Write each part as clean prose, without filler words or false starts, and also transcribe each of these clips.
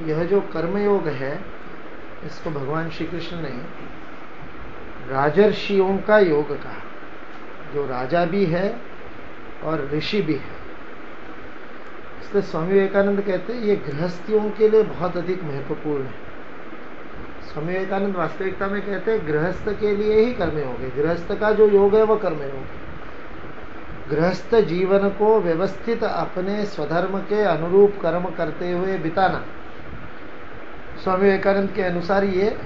यह जो कर्मयोग है, इसको भगवान श्री कृष्ण ने राजर्षियों का योग कहा, जो राजा भी है और ऋषि भी है। इसलिए स्वामी विवेकानंद कहते हैं ये गृहस्थियों के लिए बहुत अधिक महत्वपूर्ण है। स्वामी विवेकानंद वास्तविकता में कहते हैं गृहस्थ के लिए ही कर्मयोग है। गृहस्थ का जो योग है वह कर्मयोग है। गृहस्थ जीवन को व्यवस्थित अपने स्वधर्म के अनुरूप कर्म करते हुए बिताना, स्वामी विवेकानंद के अनुसार ये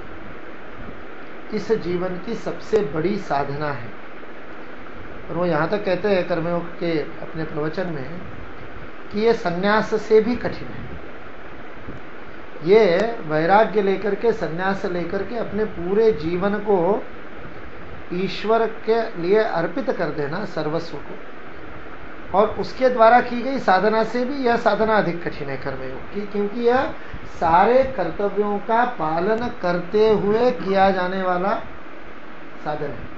इस जीवन की सबसे बड़ी साधना है। और वो यहाँ तक कहते हैं कर्मयोग के अपने प्रवचन में कि ये संन्यास से भी कठिन है। ये वैराग्य लेकर के, संन्यास लेकर के अपने पूरे जीवन को ईश्वर के लिए अर्पित कर देना, सर्वस्व को, और उसके द्वारा की गई साधना से भी यह साधना अधिक कठिन है कर्मयोग की, क्योंकि यह सारे कर्तव्यों का पालन करते हुए किया जाने वाला साधन है।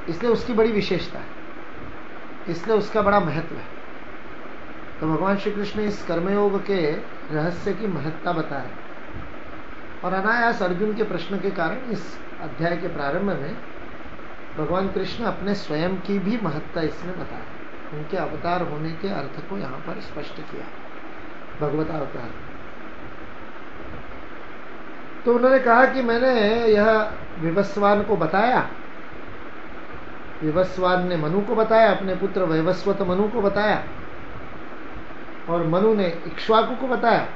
इसलिए उसकी बड़ी विशेषता है, इसलिए उसका बड़ा महत्व है। तो भगवान श्री कृष्ण इस कर्मयोग के रहस्य की महत्ता बताए, और अनायास अर्जुन के प्रश्न के कारण इस अध्याय के प्रारंभ में भगवान कृष्ण अपने स्वयं की भी महत्ता इसमें बताया। उनके अवतार होने के अर्थ को यहाँ पर स्पष्ट किया, भगवत अवतार। तो उन्होंने कहा कि मैंने यह विवस्वान को बताया, विवस्वान ने मनु को बताया, अपने पुत्र वैवस्वत मनु को बताया, और मनु ने इक्ष्वाकु को बताया।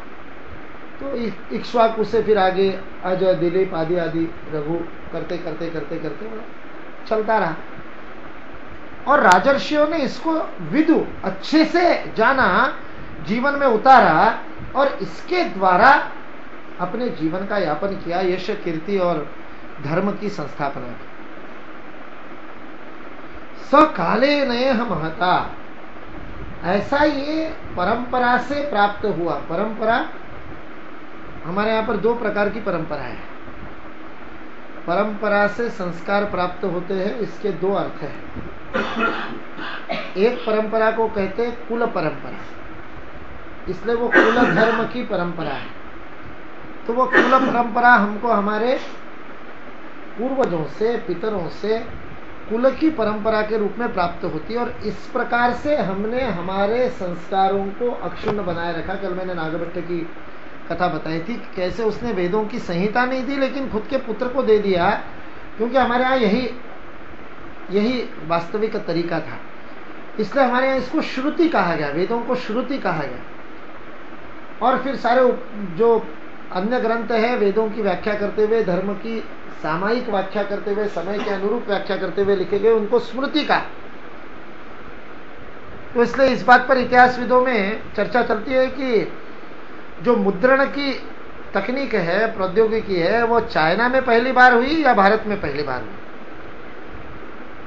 तो इक्ष्वाकु से फिर आगे अजय, दिलीप आदि आदि रघु करते करते करते करते चलता रहा। और राजर्षियों ने इसको विदु अच्छे से जाना, जीवन में उतारा, और इसके द्वारा अपने जीवन का यापन किया, यश कीर्ति और धर्म की संस्थापना की। सकाले नेह महता, ऐसा ये परंपरा से प्राप्त हुआ। परंपरा, हमारे यहाँ पर दो प्रकार की परंपरा है। परंपरा से संस्कार प्राप्त होते हैं, इसके दो अर्थ हैं। एक परंपरा को कहते हैं कुल परंपरा, इसलिए वो कुल धर्म की परंपरा है। तो वो कुल परंपरा हमको हमारे पूर्वजों से, पितरों से कुल की परंपरा के रूप में प्राप्त होती है, और इस प्रकार से हमने हमारे संस्कारों को अक्षुण्ण बनाए रखा। कल मैंने नागभट्ट की कथा बताई थी, कैसे उसने वेदों की संहिता नहीं दी लेकिन खुद के पुत्र को दे दिया, क्योंकि हमारे यहाँ यही वास्तविक तरीका था। इसलिए हमारे यहाँ इसको श्रुति कहा गया, वेदों को श्रुति कहा गया। और फिर सारे जो अन्य ग्रंथ है वेदों की व्याख्या करते हुए, धर्म की सामायिक व्याख्या करते हुए, समय के अनुरूप व्याख्या करते हुए लिखे गए, उनको स्मृति का। तो इसलिए इस बात पर इतिहासविदों में चर्चा चलती है कि जो मुद्रण की तकनीक है, प्रौद्योगिकी है, वो चाइना में पहली बार हुई या भारत में पहली बार हुई।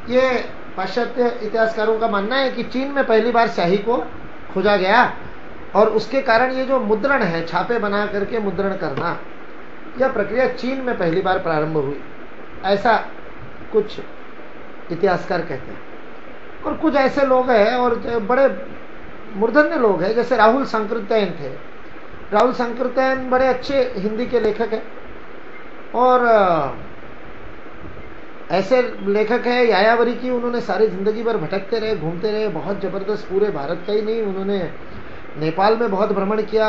ये पाश्चात्य इतिहासकारों का मानना है कि चीन में पहली बार स्याही को खोजा गया, और उसके कारण ये जो मुद्रण है, छापे बना करके मुद्रण करना, यह प्रक्रिया चीन में पहली बार प्रारंभ हुई, ऐसा कुछ इतिहासकार कहते हैं। और कुछ ऐसे लोग हैं और बड़े मूर्धन्य लोग हैं, जैसे राहुल सांकृत्यायन थे। राहुल सांकृत्यायन बड़े अच्छे हिंदी के लेखक हैं, और ऐसे लेखक है यायावरी की, उन्होंने सारी जिंदगी भर भटकते रहे, घूमते रहे, बहुत जबरदस्त, पूरे भारत का ही नहीं, उन्होंने नेपाल में बहुत भ्रमण किया,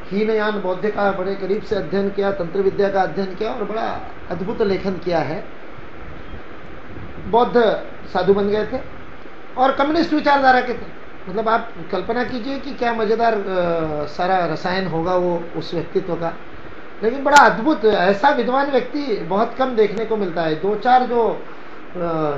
हीनयान बौद्ध का बड़े करीब से अध्ययन किया, तंत्र विद्या का अध्ययन किया, और बड़ा अद्भुत लेखन किया है। बौद्ध साधु बन गए थे और कम्युनिस्ट विचारधारा के थे। मतलब आप कल्पना कीजिए कि क्या मजेदार सारा रसायन होगा वो उस व्यक्तित्व का। लेकिन बड़ा अद्भुत, ऐसा विद्वान व्यक्ति बहुत कम देखने को मिलता है। दो चार जो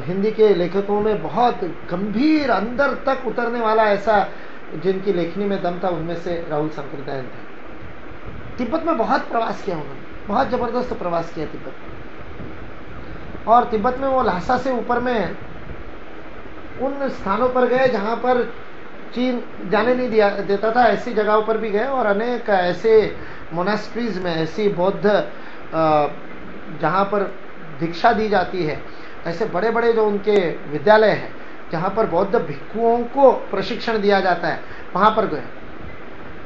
हिंदी के लेखकों में बहुत गंभीर, अंदर तक उतरने वाला, ऐसा जिनकी लेखनी में दम था, उनमें से राहुल सांकृत्यायन थे। तिब्बत में बहुत प्रवास किया उन्होंने, बहुत जबरदस्त प्रवास किया तिब्बत में। और तिब्बत में वो ल्हासा से ऊपर में उन स्थानों पर गए जहां पर चीन जाने नहीं देता था, ऐसी जगहों पर भी गए, और अनेक ऐसे मोनास्ट्रीज में, ऐसी बौद्ध जहां पर दीक्षा दी जाती है, ऐसे बड़े बड़े जो उनके विद्यालय हैं जहां पर बौद्ध भिक्षुओं को प्रशिक्षण दिया जाता है, वहां पर गए।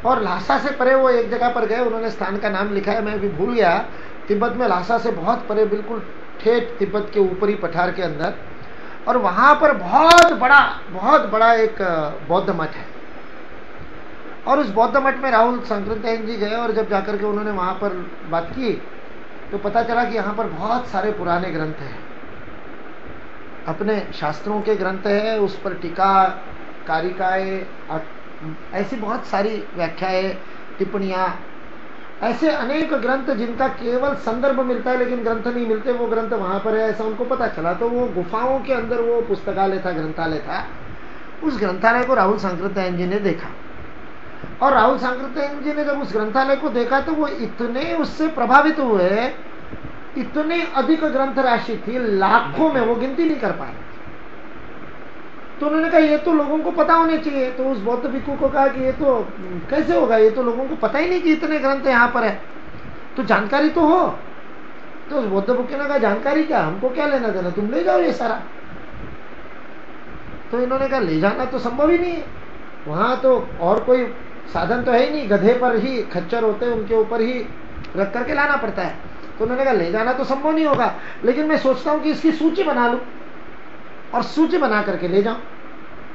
और ल्हासा से परे वो एक जगह पर गए, उन्होंने स्थान का नाम लिखा है, मैं भी भूल गया। तिब्बत में ल्हासा से बहुत परे, बिल्कुल ठेठ तिब्बत के ऊपरी पठार के अंदर, और वहां पर बहुत बड़ा एक बौद्ध मठ है। और उस बौद्ध मठ में राहुल सांकृत्यायन जी गए, और जब जाकर के उन्होंने वहां पर बात की तो पता चला कि यहाँ पर बहुत सारे पुराने ग्रंथ हैं, अपने शास्त्रों के ग्रंथ है, उस पर टीका, कारिकाएं, ऐसी बहुत सारी व्याख्याएं, टिप्पणियां, ऐसे अनेक ग्रंथ जिनका केवल संदर्भ मिलता है लेकिन ग्रंथ नहीं मिलते, वो ग्रंथ वहां पर है, ऐसा उनको पता चला। तो वो गुफाओं के अंदर वो पुस्तकालय था, ग्रंथालय था। उस ग्रंथालय को राहुल सांकृत्यायन जी ने देखा, और राहुल सांकृत्यायन जी ने जब उस ग्रंथालय को देखा तो वो इतने उससे प्रभावित हुए, इतने अधिक ग्रंथ राशि थी, लाखों में, वो गिनती नहीं कर पा रहे। तो उन्होंने कहा ये तो लोगों को पता होने चाहिए। तो उस बौद्ध भिक्षु को कहा कि ये तो कैसे होगा, ये तो लोगों को पता ही नहीं कि इतने ग्रंथ यहाँ पर है, तो जानकारी तो हो। तो उस बौद्ध भिक्षु ने कहा जानकारी क्या, हमको क्या लेना देना, तुम ले जाओ ये सारा। तो इन्होंने कहा ले जाना तो संभव ही नहीं है, वहां तो और कोई साधन तो है ही नहीं, गधे पर ही खच्चर होते हैं, उनके ऊपर ही रख करके लाना पड़ता है। तो उन्होंने कहा ले जाना तो संभव नहीं होगा, लेकिन मैं सोचता हूं कि इसकी सूची बना लूं और सूची बना करके ले जाऊं।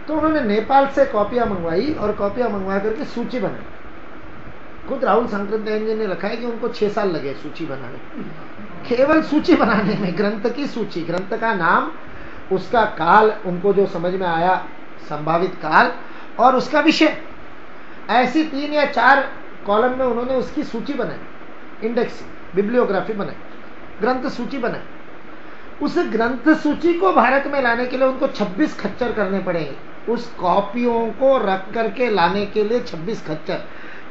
तो उन्होंने नेपाल से कॉपियां मंगवाई और कॉपियां मंगवा करके सूची बनाई। खुद राहुल सांकृत्यायन जी ने रखा है कि उनको 6 साल लगे सूची बनाने, केवल सूची बनाने में, ग्रंथ की सूची, ग्रंथ का नाम, उसका काल, उनको जो समझ में आया संभावित काल, और उसका विषय, ऐसी 3 या 4 कॉलम में उन्होंने उसकी सूची बनाई, इंडेक्स, बिब्लियोग्राफी बनाई, ग्रंथ सूची बनाई। उस ग्रंथ सूची को भारत में लाने के लिए उनको 26 खच्चर करने पड़ेंगे। उस कॉपियों को रख करके लाने के लिए 26 खच्चर,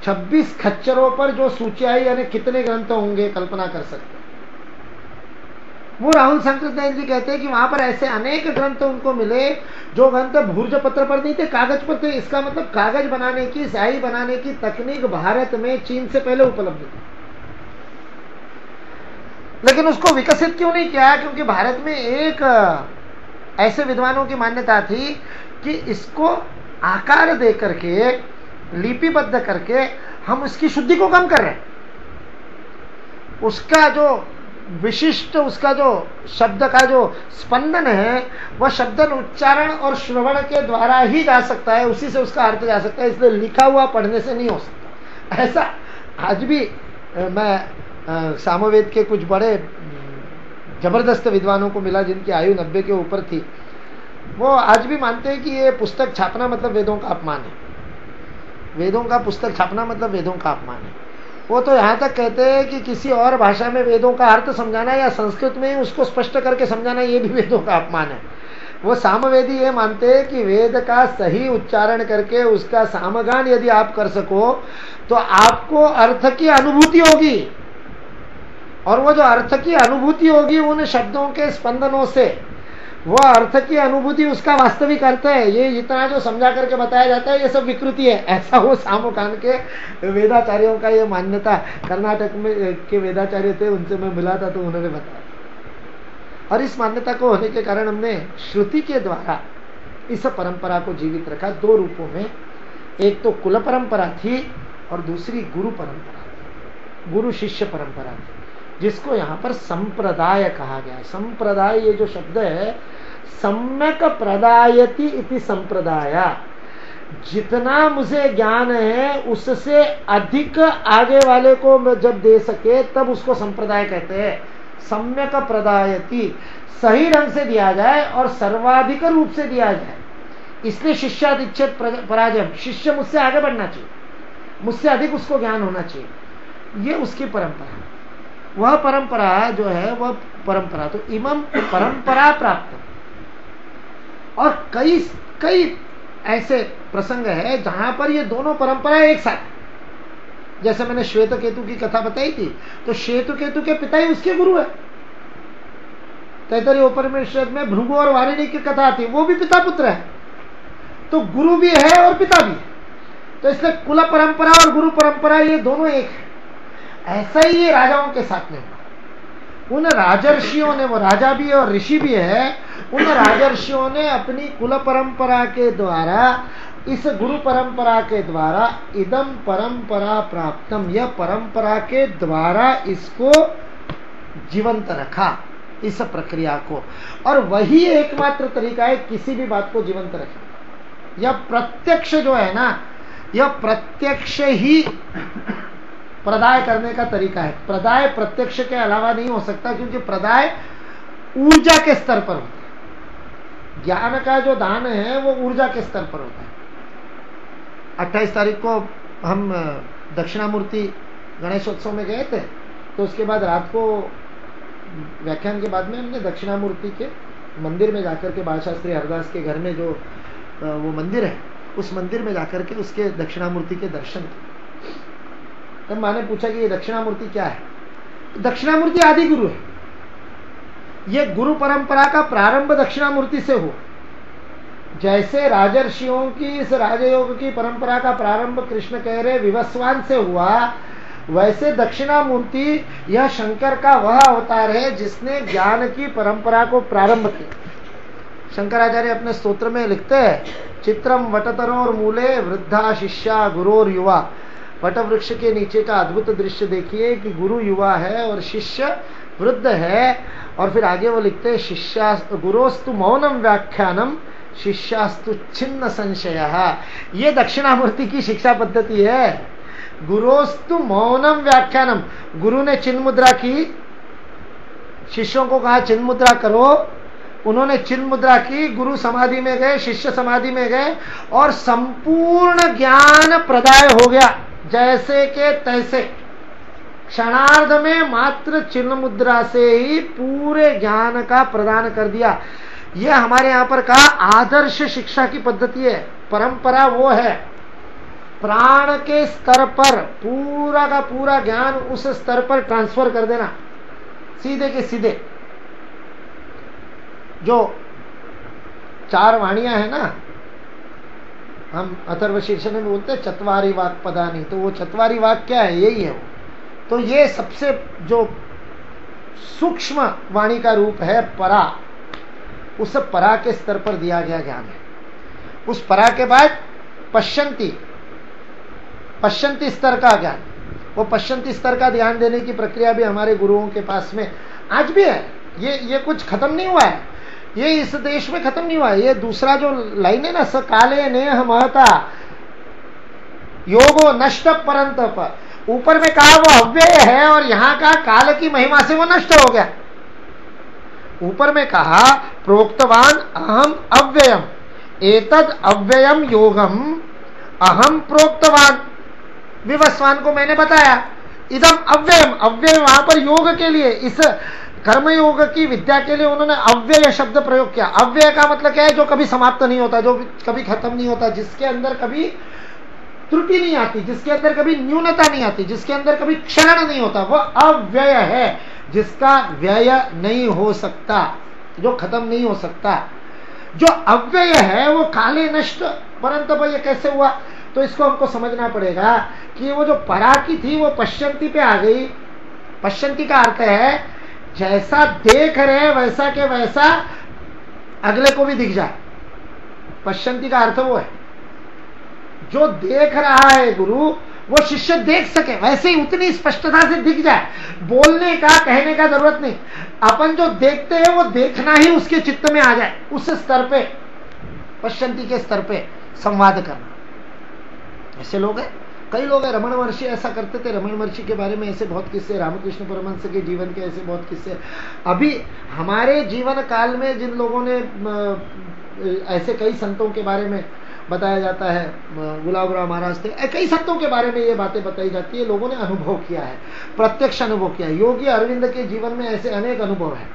26 खच्चरों पर जो सूची आई, यानी कितने ग्रंथ होंगे, कल्पना कर सकते। वो राहुल सांकृत्यायन जी कहते हैं कि वहां पर ऐसे अनेक ग्रंथ उनको मिले जो ग्रंथ भूर्ज पत्र पर नहीं थे, कागज पर थे। इसका मतलब कागज बनाने की, स्याही बनाने की तकनीक भारत में चीन से पहले उपलब्ध थी, लेकिन उसको विकसित क्यों नहीं किया? क्योंकि भारत में एक ऐसे विद्वानों की मान्यता थी कि इसको आकार दे करके, लिपिबद्ध करके हम उसकी शुद्धि को कम कर रहे हैं। उसका जो विशिष्ट, उसका जो शब्द का जो स्पंदन है, वह शब्दन उच्चारण और श्रवण के द्वारा ही जा सकता है, उसी से उसका अर्थ जा सकता है, इसलिए लिखा हुआ पढ़ने से नहीं हो सकता। ऐसा आज भी मैं सामवेद के कुछ बड़े जबरदस्त विद्वानों को मिला जिनकी आयु 90 के ऊपर थी। वो आज भी मानते हैं कि ये पुस्तक छापना मतलब वेदों का अपमान है, वेदों का पुस्तक छापना मतलब वेदों का अपमान है। वो तो यहाँ तक कहते हैं कि किसी और भाषा में वेदों का अर्थ समझाना या संस्कृत में उसको स्पष्ट करके समझाना, ये भी वेदों का अपमान है। वो सामवेदी ये मानते हैं कि वेद का सही उच्चारण करके उसका सामगान यदि आप कर सको तो आपको अर्थ की अनुभूति होगी, और वो जो अर्थ की अनुभूति होगी उन शब्दों के स्पंदनों से, वो अर्थ की अनुभूति उसका वास्तविक अर्थ है। ये जितना जो समझा करके बताया जाता है ये सब विकृति है, ऐसा वो सामगान के वेदाचार्यों का ये मान्यता। कर्नाटक में के वेदाचार्य थे, उनसे मैं मिला था तो उन्होंने बताया। और इस मान्यता को होने के कारण हमने श्रुति के द्वारा इस परंपरा को जीवित रखा 2 रूपों में। एक तो कुल परंपरा थी और दूसरी गुरु परंपरा थी, गुरु शिष्य परंपरा थी, जिसको यहाँ पर संप्रदाय कहा गया है। संप्रदाय ये जो शब्द है, सम्यक प्रदायति इति संप्रदाय, जितना मुझे ज्ञान है उससे अधिक आगे वाले को मैं जब दे सके तब उसको संप्रदाय कहते हैं। सम्यक प्रदायति, सही ढंग से दिया जाए और सर्वाधिक रूप से दिया जाए, इसलिए शिष्यादिच्छेद पराजय, शिष्य मुझसे आगे बढ़ना चाहिए, मुझसे अधिक उसको ज्ञान होना चाहिए, ये उसकी परंपरा है। वह परंपरा जो है वह परंपरा तो इमम परंपरा प्राप्त। और कई कई ऐसे प्रसंग है जहां पर ये दोनों परंपराएं एक साथ, जैसे मैंने श्वेत केतु की कथा बताई थी, तो श्वेत केतु के पिता ही उसके गुरु है। तैतरीय उपनिषद में भृगु और वारिणी की कथा आती है, वो भी पिता पुत्र है, तो गुरु भी है और पिता भी है। तो इसलिए कुल परंपरा और गुरु परंपरा ये दोनों एक है। ऐसा ही ये राजाओं के साथ में हुआ। उन राजर्षियों ने, वो राजा भी है और ऋषि भी है, उन राजर्षियों ने अपनी कुल परंपरा के द्वारा इस गुरु परंपरा के द्वारा इदम परंपरा प्राप्तम, यह परंपरा के द्वारा इसको जीवंत रखा, इस प्रक्रिया को। और वही एकमात्र तरीका है किसी भी बात को जीवंत रखना। यह प्रत्यक्ष जो है ना, यह प्रत्यक्ष ही प्रदाय करने का तरीका है। प्रदाय प्रत्यक्ष के अलावा नहीं हो सकता, क्योंकि प्रदाय ऊर्जा के स्तर पर होता है। ज्ञान का जो दान है वो ऊर्जा के स्तर पर होता है। 28 तारीख को हम दक्षिणामूर्ति गणेशोत्सव में गए थे, तो उसके बाद रात को व्याख्यान के बाद में हमने दक्षिणामूर्ति के मंदिर में जाकर के बालशास्त्री हरदास के घर में जो वो मंदिर है, उस मंदिर में जाकर के उसके दक्षिणामूर्ति के दर्शन किए। तब मैंने पूछा कि ये दक्षिणामूर्ति क्या है? दक्षिणामूर्ति आदि गुरु है। ये गुरु परंपरा का प्रारंभ दक्षिणामूर्ति से हुआ। जैसे राजर्षियों की इस राजयोग की परंपरा का प्रारंभ कृष्ण कह रहे विवस्वान से हुआ, वैसे दक्षिणामूर्ति यह शंकर का वह अवतार है जिसने ज्ञान की परंपरा को प्रारंभ किया। शंकराचार्य अपने स्तोत्र में लिखते हैं, चित्रम वटतरोर मूले वृद्धा शिष्या गुरोर युवा। वट वृक्ष के नीचे का अद्भुत दृश्य देखिए कि गुरु युवा है और शिष्य वृद्ध है। और फिर आगे वो लिखते हैं, शिष्या गुरोस्तु मौनम व्याख्यानम शिष्यास्तु छिन्न संशय। ये दक्षिणामूर्ति की शिक्षा पद्धति है। गुरोस्तु मौनम व्याख्यानम, गुरु ने चिन्ह मुद्रा की, शिष्यों को कहा चिन्ह मुद्रा करो, उन्होंने चिन्ह मुद्रा की, गुरु समाधि में गए, शिष्य समाधि में गए और संपूर्ण ज्ञान प्रदाय हो गया जैसे के तैसे। क्षणार्ध में मात्र चिन्ह मुद्रा से ही पूरे ज्ञान का प्रदान कर दिया। यह हमारे यहां पर कहा आदर्श शिक्षा की पद्धति है। परंपरा वो है, प्राण के स्तर पर पूरा का पूरा ज्ञान उस स्तर पर ट्रांसफर कर देना, सीधे के सीधे। जो 4 वाणियां है ना, हम अथर्वशीर्ष में बोलते हैं चत्वारी वाक पदानी, तो वो चत्वारी वाक क्या है? यही है वो। तो ये सबसे जो सूक्ष्म वाणी का रूप है परा, उस परा के स्तर पर दिया गया ज्ञान है। उस परा के बाद पश्यंती स्तर का ज्ञान, वो पश्यंती स्तर का ध्यान देने की प्रक्रिया भी हमारे गुरुओं के पास में आज भी है। ये कुछ खत्म नहीं हुआ है, ये इस देश में खत्म नहीं हुआ है। ये दूसरा जो लाइन है ना, स काले नेह महता योगो नष्ट परंतप, ऊपर में कहा वो अव्यय है और यहां का काल की महिमा से वो नष्ट हो गया। ऊपर में कहा प्रोक्तवान अहम अव्ययम, एतद अव्ययम योगम अहम प्रोक्तवान, विवस्वान को मैंने बताया। इदम अव्ययम, अव्यय वहां पर योग के लिए, इस कर्म योग की विद्या के लिए उन्होंने अव्यय शब्द प्रयोग किया। अव्यय का मतलब क्या है? जो कभी समाप्त नहीं होता, जो कभी खत्म नहीं होता, जिसके अंदर कभी त्रुटि नहीं आती, जिसके अंदर कभी न्यूनता नहीं आती, जिसके अंदर कभी क्षरण नहीं होता, वो अव्यय है। जिसका व्यय नहीं हो सकता, जो खत्म नहीं हो सकता। जो अव्यय है वो काले नष्ट, परंतु ये कैसे हुआ? तो इसको हमको समझना पड़ेगा कि वो जो परा की थी वो पश्यंती पे आ गई। पश्यंती का अर्थ है जैसा देख रहे वैसा के वैसा अगले को भी दिख जाए। पश्यंती का अर्थ वो है, जो देख रहा है गुरु वो शिष्य देख सके, वैसे ही उतनी स्पष्टता से दिख जाए। बोलने का, कहने का जरूरत नहीं, अपन जो देखते हैं वो देखना ही उसके चित्त में आ जाए। उस स्तर पे, पश्यंती के स्तर पे संवाद करना। ऐसे लोग हैं, कई लोग हैं। रमण महर्षि ऐसा करते थे। रमण महर्षि के बारे में ऐसे बहुत किस्से, रामकृष्ण परमहंस के जीवन के ऐसे बहुत किस्से। अभी हमारे जीवन काल में जिन लोगों ने ऐसे कई संतों के बारे में बताया जाता है, गुलाबराव महाराज थे, कई संतों के बारे में ये बातें बताई जाती है। लोगों ने अनुभव किया है, प्रत्यक्ष अनुभव किया है। योगी अरविंद के जीवन में ऐसे अनेक अनुभव है।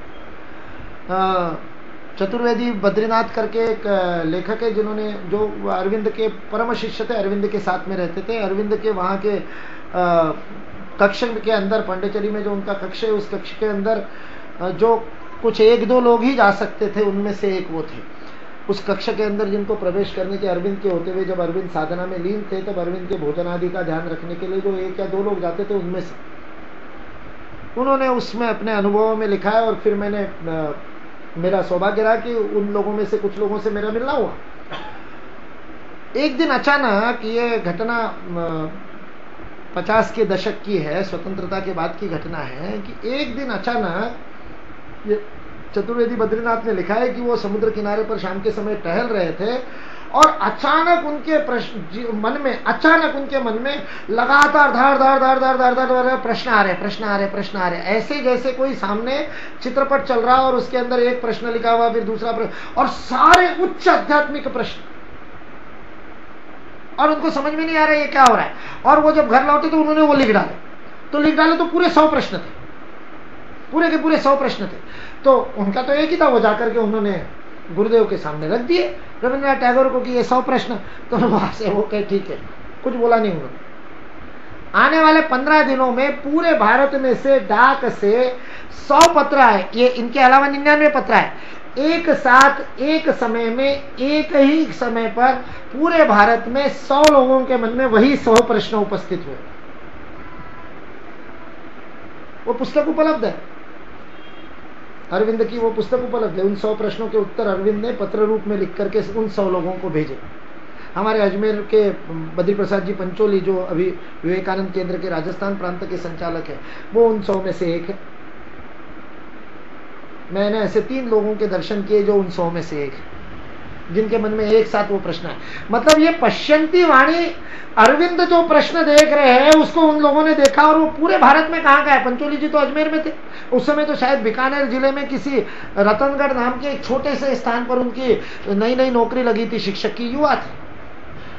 चतुर्वेदी बद्रीनाथ करके एक लेखक है, जिन्होंने, जो अरविंद के परम शिष्य थे, अरविंद के साथ में रहते थे। अरविंद के वहाँ के कक्ष के अंदर, पांडिचेरी में जो उनका कक्ष है, उस कक्ष के अंदर जो कुछ 1-2 लोग ही जा सकते थे, उनमें से एक वो थे। उस कक्ष के अंदर जिनको प्रवेश करने के अरविंद के होते हुए, जब अरविंद साधना में लीन थे, तब अरविंद के भोजन आदि का ध्यान रखने के लिए जो 1 या 2 लोग जाते थे, उनमें से उन्होंने उसमें अपने अनुभवों में लिखा है। और फिर मैंने, मेरा सौभाग्य रहा कि उन लोगों में से कुछ लोगों से मेरा मिलना हुआ। एक दिन अचानक, ये घटना 50 के दशक की है, स्वतंत्रता के बाद की घटना है, कि एक दिन अचानक, ये चतुर्वेदी बद्रीनाथ ने लिखा है कि वो समुद्र किनारे पर शाम के समय टहल रहे थे और अचानक उनके मन में लगातार धार धार धार धार धार धार प्रश्न आ रहे, ऐसे जैसे कोई सामने चित्रपट चल रहा और उसके अंदर एक प्रश्न लिखा हुआ, फिर दूसरा प्रश्न, और सारे उच्च आध्यात्मिक प्रश्न, और उनको समझ में नहीं आ रहा है ये क्या हो रहा है। और वो जब घर लौटे तो उन्होंने वो लिख डाले तो पूरे 100 प्रश्न थे, पूरे के पूरे 100 प्रश्न थे। तो उनका तो एक ही था, वो जाकर के उन्होंने गुरुदेव के सामने रख दिए रविन्द्रनाथ टैगोर को कि ये 100 प्रश्न। तो वहां से वो कहे ठीक है, कुछ बोला नहीं उन्होंने। आने वाले 15 दिनों में पूरे भारत में से डाक से 100 पत्र आए, ये इनके अलावा 99 पत्र आए, एक साथ एक समय में, एक ही समय पर पूरे भारत में 100 लोगों के मन में वही 100 प्रश्न उपस्थित हुए। वो पुस्तक उपलब्ध है, अरविंद की वो पुस्तक उपलब्ध है। उन 100 प्रश्नों के उत्तर अरविंद ने पत्र रूप में लिख करके उन 100 लोगों को भेजे। हमारे अजमेर के बद्री प्रसाद जी पंचोली, जो अभी विवेकानंद केंद्र के राजस्थान प्रांत के संचालक है, वो उन 100 में से एक है। मैंने ऐसे 3 लोगों के दर्शन किए जो उन 100 में से एक है, जिनके मन में एक साथ वो प्रश्न है। मतलब ये पश्यंती वाणी, अरविंद जो प्रश्न देख रहे हैं उसको उन लोगों ने देखा, और वो पूरे भारत में कहाँ का है। पंचोली जी तो अजमेर में थे उस समय, तो शायद बीकानेर जिले में किसी रतनगढ़ नाम के एक छोटे से स्थान पर उनकी नई नई नौकरी लगी थी, शिक्षक की, युवा थे।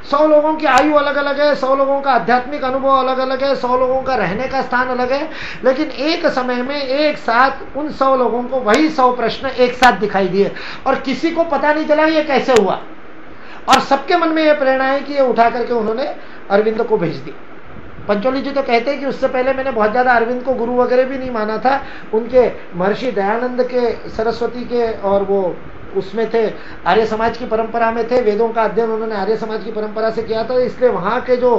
100 लोगों की आयु अलग अलग है, 100 लोगों का आध्यात्मिक अनुभव अलग अलग है, 100 लोगों का रहने का स्थान अलग है, लेकिन एक समय में एक साथ उन 100 लोगों को वही 100 प्रश्न एक साथ दिखाई दिए, और किसी को पता नहीं चला ये कैसे हुआ। और सबके मन में यह प्रेरणा है कि ये उठा करके उन्होंने अरविंद को भेज दी। पंचोली जी तो कहते हैं कि उससे पहले मैंने बहुत ज्यादा अरविंद को गुरु वगैरह भी नहीं माना था। उनके महर्षि दयानंद के, सरस्वती के, और वो उसमें थे, आर्य समाज की परंपरा में थे, वेदों का अध्ययन उन्होंने आर्य समाज की परंपरा से किया था, इसलिए वहां के जो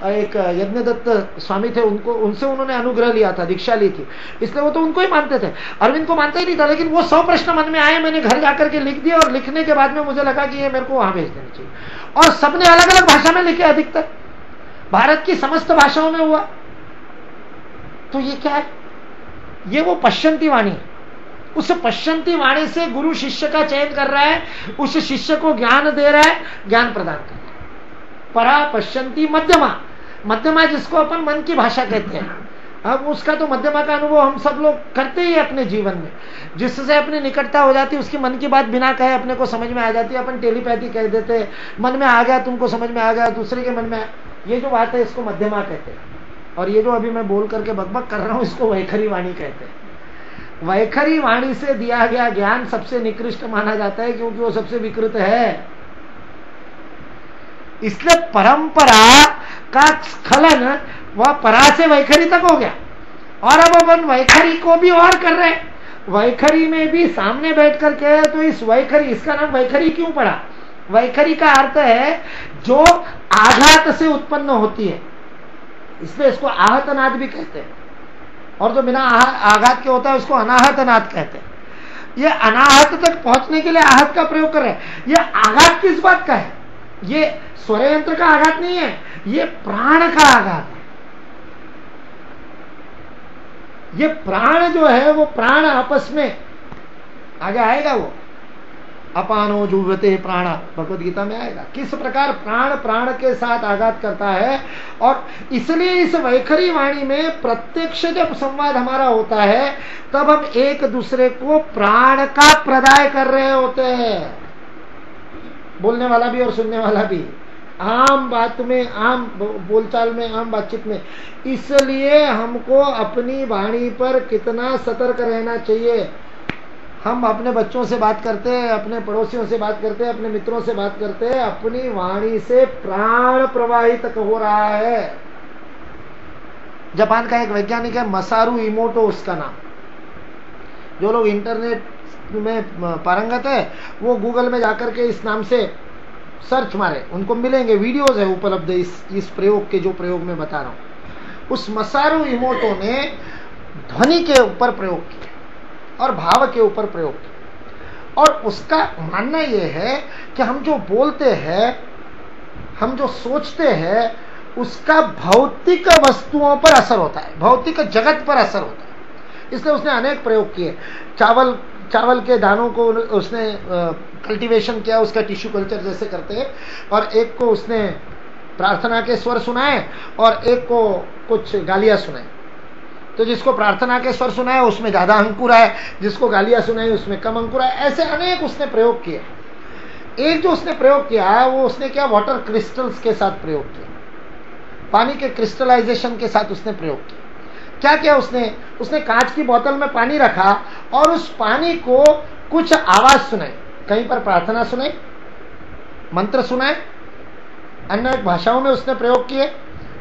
एक यज्ञदत्त स्वामी थे उनसे उन्होंने अनुग्रह लिया था, दीक्षा ली थी, इसलिए वो तो उनको ही मानते थे, अरविंद को मानते ही नहीं था। लेकिन वो 100 प्रश्न मन में आए, मैंने घर जाकर के लिख दिए, और लिखने के बाद में मुझे लगा कि ये मेरे को वहां भेज देना चाहिए। और सबने अलग अलग भाषा में लिखे, अधिकतर भारत की समस्त भाषाओं में हुआ। तो ये क्या है? ये वो पश्यंती वाणी, उस पश्यंती वाणी से गुरु शिष्य का चयन कर रहा है, उस शिष्य को ज्ञान दे रहा है, ज्ञान प्रदान कर रहा है। परा पश्यंती मध्यमा, मध्यमा जिसको अपन मन की भाषा कहते हैं। अब उसका तो मध्यमा का अनुभव हम सब लोग करते ही अपने जीवन में, जिससे अपनी निकटता हो जाती है, उसकी मन की बात बिना कहे अपने को समझ में आ जाती है। अपन टेलीपैथी कह देते, मन में आ गया, तुमको समझ में आ गया, दूसरे के मन में, ये जो बात है इसको मध्यमा कहते हैं। और ये जो अभी मैं बोल करके बकबक कर रहा हूं, इसको वैखरी वाणी कहते हैं। वैखरी वाणी से दिया गया ज्ञान सबसे निकृष्ट माना जाता है, क्योंकि वो सबसे विकृत है। इसलिए परंपरा का स्खलन वह परा से वैखरी तक हो गया, और अब अपन वैखरी को भी और कर रहे हैं। वैखरी में भी सामने बैठ कर के, तो इस वैखरी, इसका नाम वैखरी क्यों पड़ा? वैखरी का अर्थ है जो आघात से उत्पन्न होती है, इसलिए इसको आहतनाद भी कहते हैं, और जो बिना आघात के होता है उसको अनाहतनाद कहते हैं। ये अनाहत तक पहुंचने के लिए आहत का प्रयोग कर रहे हैं। ये आघात किस बात का है? ये स्वर यंत्र का आघात नहीं है, ये प्राण का आघात है। ये प्राण जो है, वो प्राण आपस में आगे आएगा, वो अपानो जुह्वते प्राणा, भगवद गीता में आएगा किस प्रकार प्राण प्राण के साथ आघात करता है। और इसलिए इस वैखरी वाणी में प्रत्यक्ष जब संवाद हमारा होता है, तब हम एक दूसरे को प्राण का प्रदाय कर रहे होते हैं, बोलने वाला भी और सुनने वाला भी, आम बात में, आम बोलचाल में, आम बातचीत में। इसलिए हमको अपनी वाणी पर कितना सतर्क रहना चाहिए। हम अपने बच्चों से बात करते हैं, अपने पड़ोसियों से बात करते हैं, अपने मित्रों से बात करते हैं, अपनी वाणी से प्राण प्रवाहित हो रहा है। जापान का एक वैज्ञानिक है, मसारू इमोटो उसका नाम। जो लोग इंटरनेट में पारंगत है, वो गूगल में जाकर के इस नाम से सर्च मारे, उनको मिलेंगे, वीडियोस है उपलब्ध इस प्रयोग के, जो प्रयोग में बता रहा हूं। उस मसारू इमोटो ने ध्वनि के ऊपर प्रयोग किया और भाव के ऊपर प्रयोग किया, और उसका मानना यह है कि हम जो बोलते हैं हम जो सोचते हैं उसका भौतिक वस्तुओं पर असर होता है, भौतिक जगत पर असर होता है। इसलिए उसने अनेक प्रयोग किए। चावल के दानों को उसने कल्टीवेशन किया, उसका टिश्यू कल्चर जैसे करते हैं, और एक को उसने प्रार्थना के स्वर सुनाए और एक को कुछ गालियां सुनाई। तो जिसको प्रार्थना के स्वर सुनाए उसमें ज्यादा अंकुर आए, जिसको गालियां सुनाई उसमें कम अंकुर आए। ऐसे अनेक उसने प्रयोग किए। एक जो उसने प्रयोग किया वो उसने क्या, वाटर क्रिस्टल्स के साथ प्रयोग किया, पानी के क्रिस्टलाइजेशन के साथ उसने प्रयोग किया। क्या किया उसने कांच की बोतल में पानी रखा और उस पानी को कुछ आवाज सुनाई, कहीं पर प्रार्थना सुनाई, मंत्र सुनाए, अन्य भाषाओं में उसने प्रयोग किए,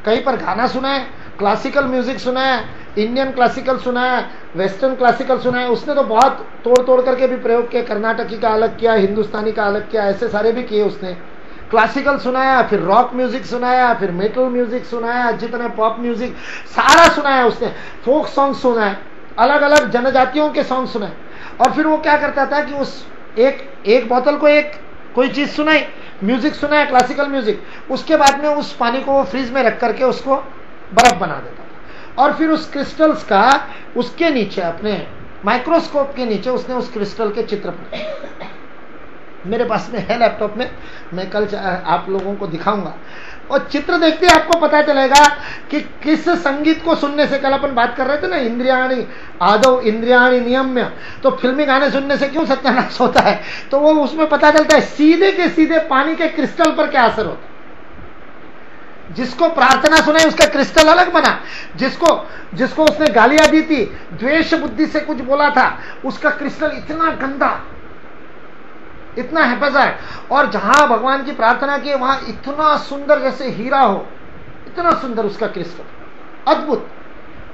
कहीं पर गाना सुनाए, क्लासिकल म्यूजिक सुनाया, इंडियन क्लासिकल सुनाया, वेस्टर्न क्लासिकल सुनाया। उसने तो बहुत तोड़ तोड़ करके भी प्रयोग किए, कर्नाटकी का अलग किया, हिंदुस्तानी का अलग किया, ऐसे सारे भी किए उसने। क्लासिकल सुनाया, फिर रॉक म्यूजिक सुनाया, फिर मेटल म्यूजिक सुनाया, जितने पॉप म्यूजिक सारा सुनाया उसने, फोक सॉन्ग सुनाए, अलग अलग जनजातियों के सॉन्ग सुनाए। और फिर वो क्या करता था कि उस एक बोतल को एक कोई चीज सुनाई, म्यूजिक सुनाया, क्लासिकल म्यूजिक, उसके बाद में उस पानी को वो फ्रिज में रख करके उसको बर्फ बना देता था। और फिर उस क्रिस्टल्स का उसके नीचे, अपने माइक्रोस्कोप के नीचे उसने उस क्रिस्टल के चित्र बनाए। मेरे पास में है लैपटॉप में, मैं कल आप लोगों को दिखाऊंगा। और चित्र देखते आपको पता चलेगा कि किस संगीत को सुनने से, कल अपन बात कर रहे थे ना, इंद्रियाणी आदौ इंद्रियाणी नियम्य, तो फिल्मी गाने सुनने से क्यों सत्यानाश होता है, तो वो उसमें पता चलता है सीधे के सीधे पानी के क्रिस्टल पर क्या असर होता है। जिसको प्रार्थना सुनाई उसका क्रिस्टल अलग बना, जिसको उसने गालियां दी थी, द्वेष बुद्धि से कुछ बोला था, उसका क्रिस्टल इतना गंदा, इतना हेफाजत, और जहां भगवान की प्रार्थना की वहां इतना सुंदर जैसे हीरा हो, इतना सुंदर उसका क्रिस्टल, अद्भुत।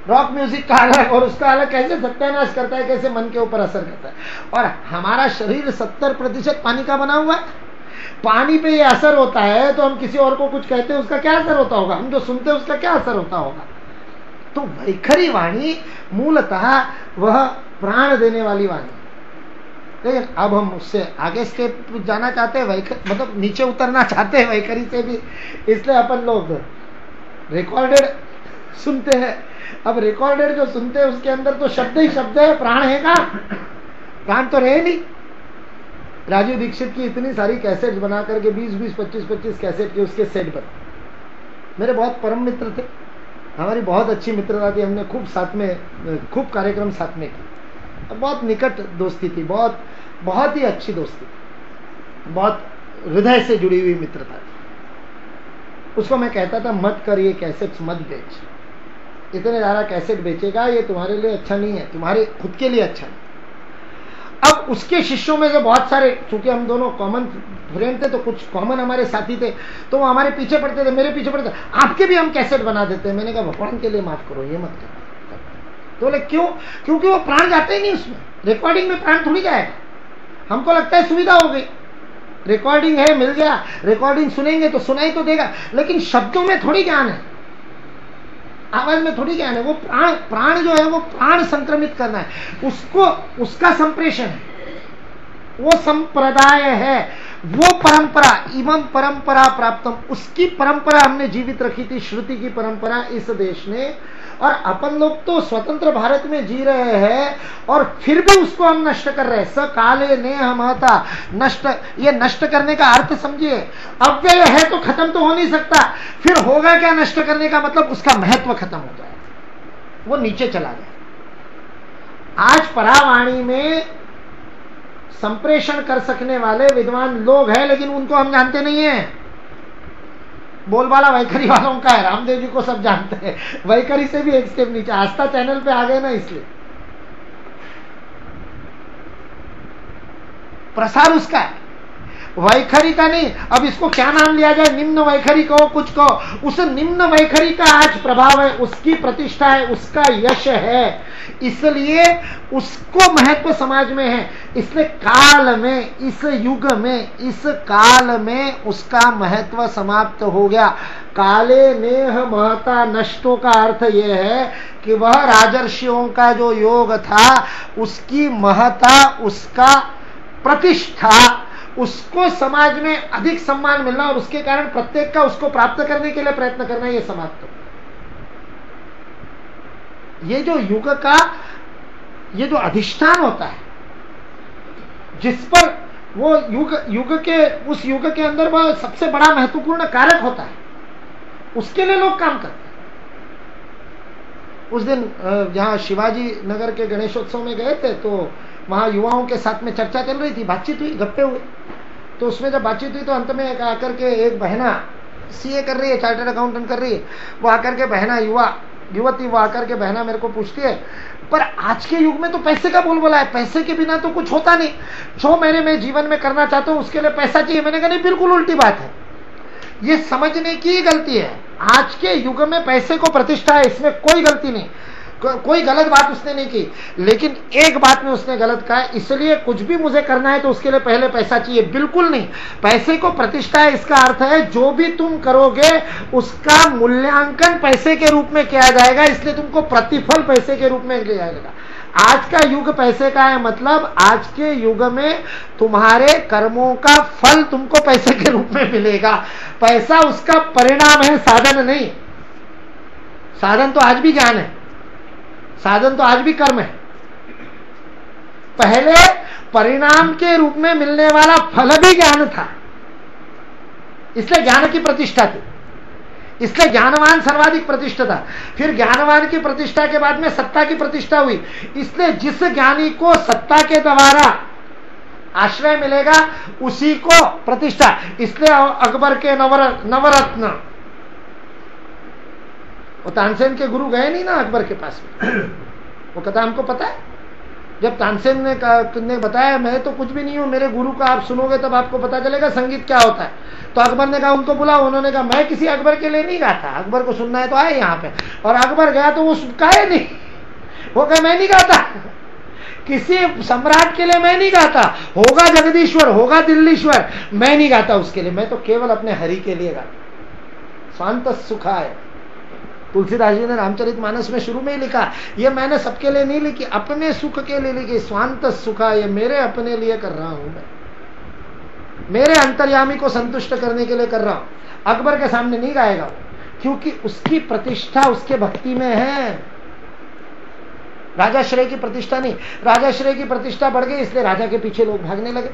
रॉक म्यूजिक का अलग और उसका अलग, कैसे सत्यानाश करता है, कैसे मन के ऊपर असर करता है। और हमारा शरीर 70% पानी का बना हुआ है, पानी पे ये असर होता है, तो हम किसी और को कुछ कहते हैं उसका क्या असर होता होगा, हम जो सुनते हैं उसका क्या असर होता होगा। तो वैखरी वाणी मूलतः वह प्राण देने वाली वाणी। लेकिन अब हम उससे आगे स्टेप जाना चाहते हैं, मतलब नीचे उतरना चाहते हैं वैखरी से भी, इसलिए अपन लोग रिकॉर्डेड सुनते हैं। अब रिकॉर्डेड जो सुनते हैं उसके अंदर तो शब्द ही शब्द है, प्राण है का, प्राण तो रहे नहीं। राजू दीक्षित की इतनी सारी कैसेट बना करके 20-20, 25-25 कैसेट के उसके सेट बना। मेरे बहुत परम मित्र थे, हमारी बहुत अच्छी मित्रता थी, हमने खूब साथ में खूब कार्यक्रम साथ में किए, बहुत निकट दोस्ती थी, बहुत ही अच्छी दोस्ती, बहुत हृदय से जुड़ी हुई मित्रता थी। उसको मैं कहता था मत कर, ये कैसेट्स मत बेच, इतने ज्यादा कैसेट बेचेगा ये तुम्हारे लिए अच्छा नहीं है, तुम्हारे खुद के लिए अच्छा नहीं। अब उसके शिष्यों में से बहुत सारे, चूंकि हम दोनों कॉमन फ्रेंड थे तो कुछ कॉमन हमारे साथी थे, तो वो हमारे पीछे पड़ते थे, मेरे पीछे पड़ते थे, आपके भी हम कैसेट बना देते हैं। मैंने कहा भगवान के लिए माफ करो, ये मत करो। तो बोले क्यों? क्योंकि वो प्राण जाते ही नहीं उसमें, रिकॉर्डिंग में प्राण थोड़ी जाएगा। हमको लगता है सुविधा हो गई, रिकॉर्डिंग है, मिल गया, रिकॉर्डिंग सुनेंगे तो सुनाई तो देगा, लेकिन शब्दों में थोड़ी ज्ञान है, आवाज में थोड़ी ज्ञान है। वो प्राण जो है वो प्राण संक्रमित करना है, उसको, उसका संप्रेषण है, वो संप्रदाय है, वो परंपरा, इमं परंपरा प्राप्तम, उसकी परंपरा हमने जीवित रखी थी, श्रुति की परंपरा इस देश ने। और अपन लोग तो स्वतंत्र भारत में जी रहे हैं और फिर भी उसको हम नष्ट कर रहे हैं। स काले ने महता नष्ट, ये नष्ट करने का अर्थ समझिए, अव्यय है तो खत्म तो हो नहीं सकता, फिर होगा क्या नष्ट करने का मतलब, उसका महत्व खत्म हो जाए, वो नीचे चला जाए। आज परावाणी में संप्रेषण कर सकने वाले विद्वान लोग हैं, लेकिन उनको हम जानते नहीं है। बोलबाला वैखरी वालों का है, रामदेव जी को सब जानते हैं, वैखरी से भी एक स्टेप नीचे, आस्था चैनल पे आ गए ना, इसलिए प्रसार उसका है, वैखरी का नहीं। अब इसको क्या नाम लिया जाए, निम्न वैखरी कहो, कुछ कहो, उस निम्न वैखरी का आज प्रभाव है, उसकी प्रतिष्ठा है, उसका यश है, इसलिए उसको महत्व समाज में है। इसलिए काल में, इस युग में, इस काल में उसका महत्व समाप्त हो गया। काले नेह महता नष्टों का अर्थ यह है कि वह राजर्षियों का जो योग था, उसकी महता, उसका प्रतिष्ठा, उसको समाज में अधिक सम्मान मिलना और उसके कारण प्रत्येक का उसको प्राप्त करने के लिए प्रयत्न करना, ये समाप्त हो। ये जो युग का ये जो अधिष्ठान होता है, जिस पर वो युग के अंदर वह सबसे बड़ा महत्वपूर्ण कारक होता है, उसके लिए लोग काम करते हैं। उस दिन जहां शिवाजी नगर के गणेशोत्सव में गए थे, तो वहां युवाओं के साथ में चर्चा चल रही थी, बातचीत हुई, गप्पे हुए। तो उसमें जब बातचीत हुई तो अंत में आकर के एक बहना सीए कर रही है, चार्टर्ड अकाउंटेंट कर रही है, वो आकर के बहना युवती वो आकर के बहना मेरे को पूछती है, पर आज के युग में तो पैसे का बोलबाला है, पैसे के बिना तो कुछ होता नहीं, जो मैं जीवन में करना चाहता हूं उसके लिए पैसा चाहिए। मैंने कहा नहीं, बिल्कुल उल्टी बात है, ये समझने की गलती है। आज के युग में पैसे को प्रतिष्ठा है, इसमें कोई गलती नहीं, कोई गलत बात उसने नहीं की, लेकिन एक बात में उसने गलत कहा, इसलिए कुछ भी मुझे करना है तो उसके लिए पहले पैसा चाहिए। बिल्कुल नहीं, पैसे को प्रतिष्ठा है, इसका अर्थ है जो भी तुम करोगे उसका मूल्यांकन पैसे के रूप में किया जाएगा, इसलिए तुमको प्रतिफल पैसे के रूप में लिया जाएगा। आज का युग पैसे का है, मतलब आज के युग में तुम्हारे कर्मों का फल तुमको पैसे के रूप में मिलेगा। पैसा उसका परिणाम है, साधन नहीं। साधन तो आज भी ज्ञान है, साधन तो आज भी कर्म है। पहले परिणाम के रूप में मिलने वाला फल भी ज्ञान था, इसलिए ज्ञान की प्रतिष्ठा थी, इसलिए ज्ञानवान सर्वाधिक प्रतिष्ठा था। फिर ज्ञानवान की प्रतिष्ठा के बाद में सत्ता की प्रतिष्ठा हुई, इसलिए जिस ज्ञानी को सत्ता के द्वारा आश्रय मिलेगा उसी को प्रतिष्ठा। इसलिए अकबर के नवरत्न, वो तानसेन के गुरु गए नहीं ना अकबर के पास में, वो कथा हमको पता है। जब तानसेन ने बताया मैं तो कुछ भी नहीं हूं, मेरे गुरु का आप सुनोगे तब आपको पता चलेगा संगीत क्या होता है, तो अकबर ने कहा उनको बुलाओ। उन्होंने कहा मैं किसी अकबर के लिए नहीं गाता, अकबर को सुनना है तो आए यहाँ पे। और अकबर गया तो वो गाए नहीं, वो कहे मैं नहीं गाता, किसी सम्राट के लिए मैं नहीं गाता, होगा जगदीश्वर, होगा दिल्लीश्वर, मैं नहीं गाता उसके लिए, मैं तो केवल अपने हरि के लिए गाता। शांत सुखाय, तुलसीदास जी ने रामचरितमानस में शुरू में ही लिखा, ये मैंने सबके लिए नहीं लिखी, अपने सुख के लिए लिखी। स्वांत सुखा, ये मेरे अपने लिए कर रहा हूं, मैं मेरे अंतर्यामी को संतुष्ट करने के लिए कर रहा हूं। अकबर के सामने नहीं गाएगा वो, क्योंकि उसकी प्रतिष्ठा उसके भक्ति में है, राजाश्रय की प्रतिष्ठा नहीं। राजाश्रय की प्रतिष्ठा बढ़ गई, इसलिए राजा के पीछे लोग भागने लगे।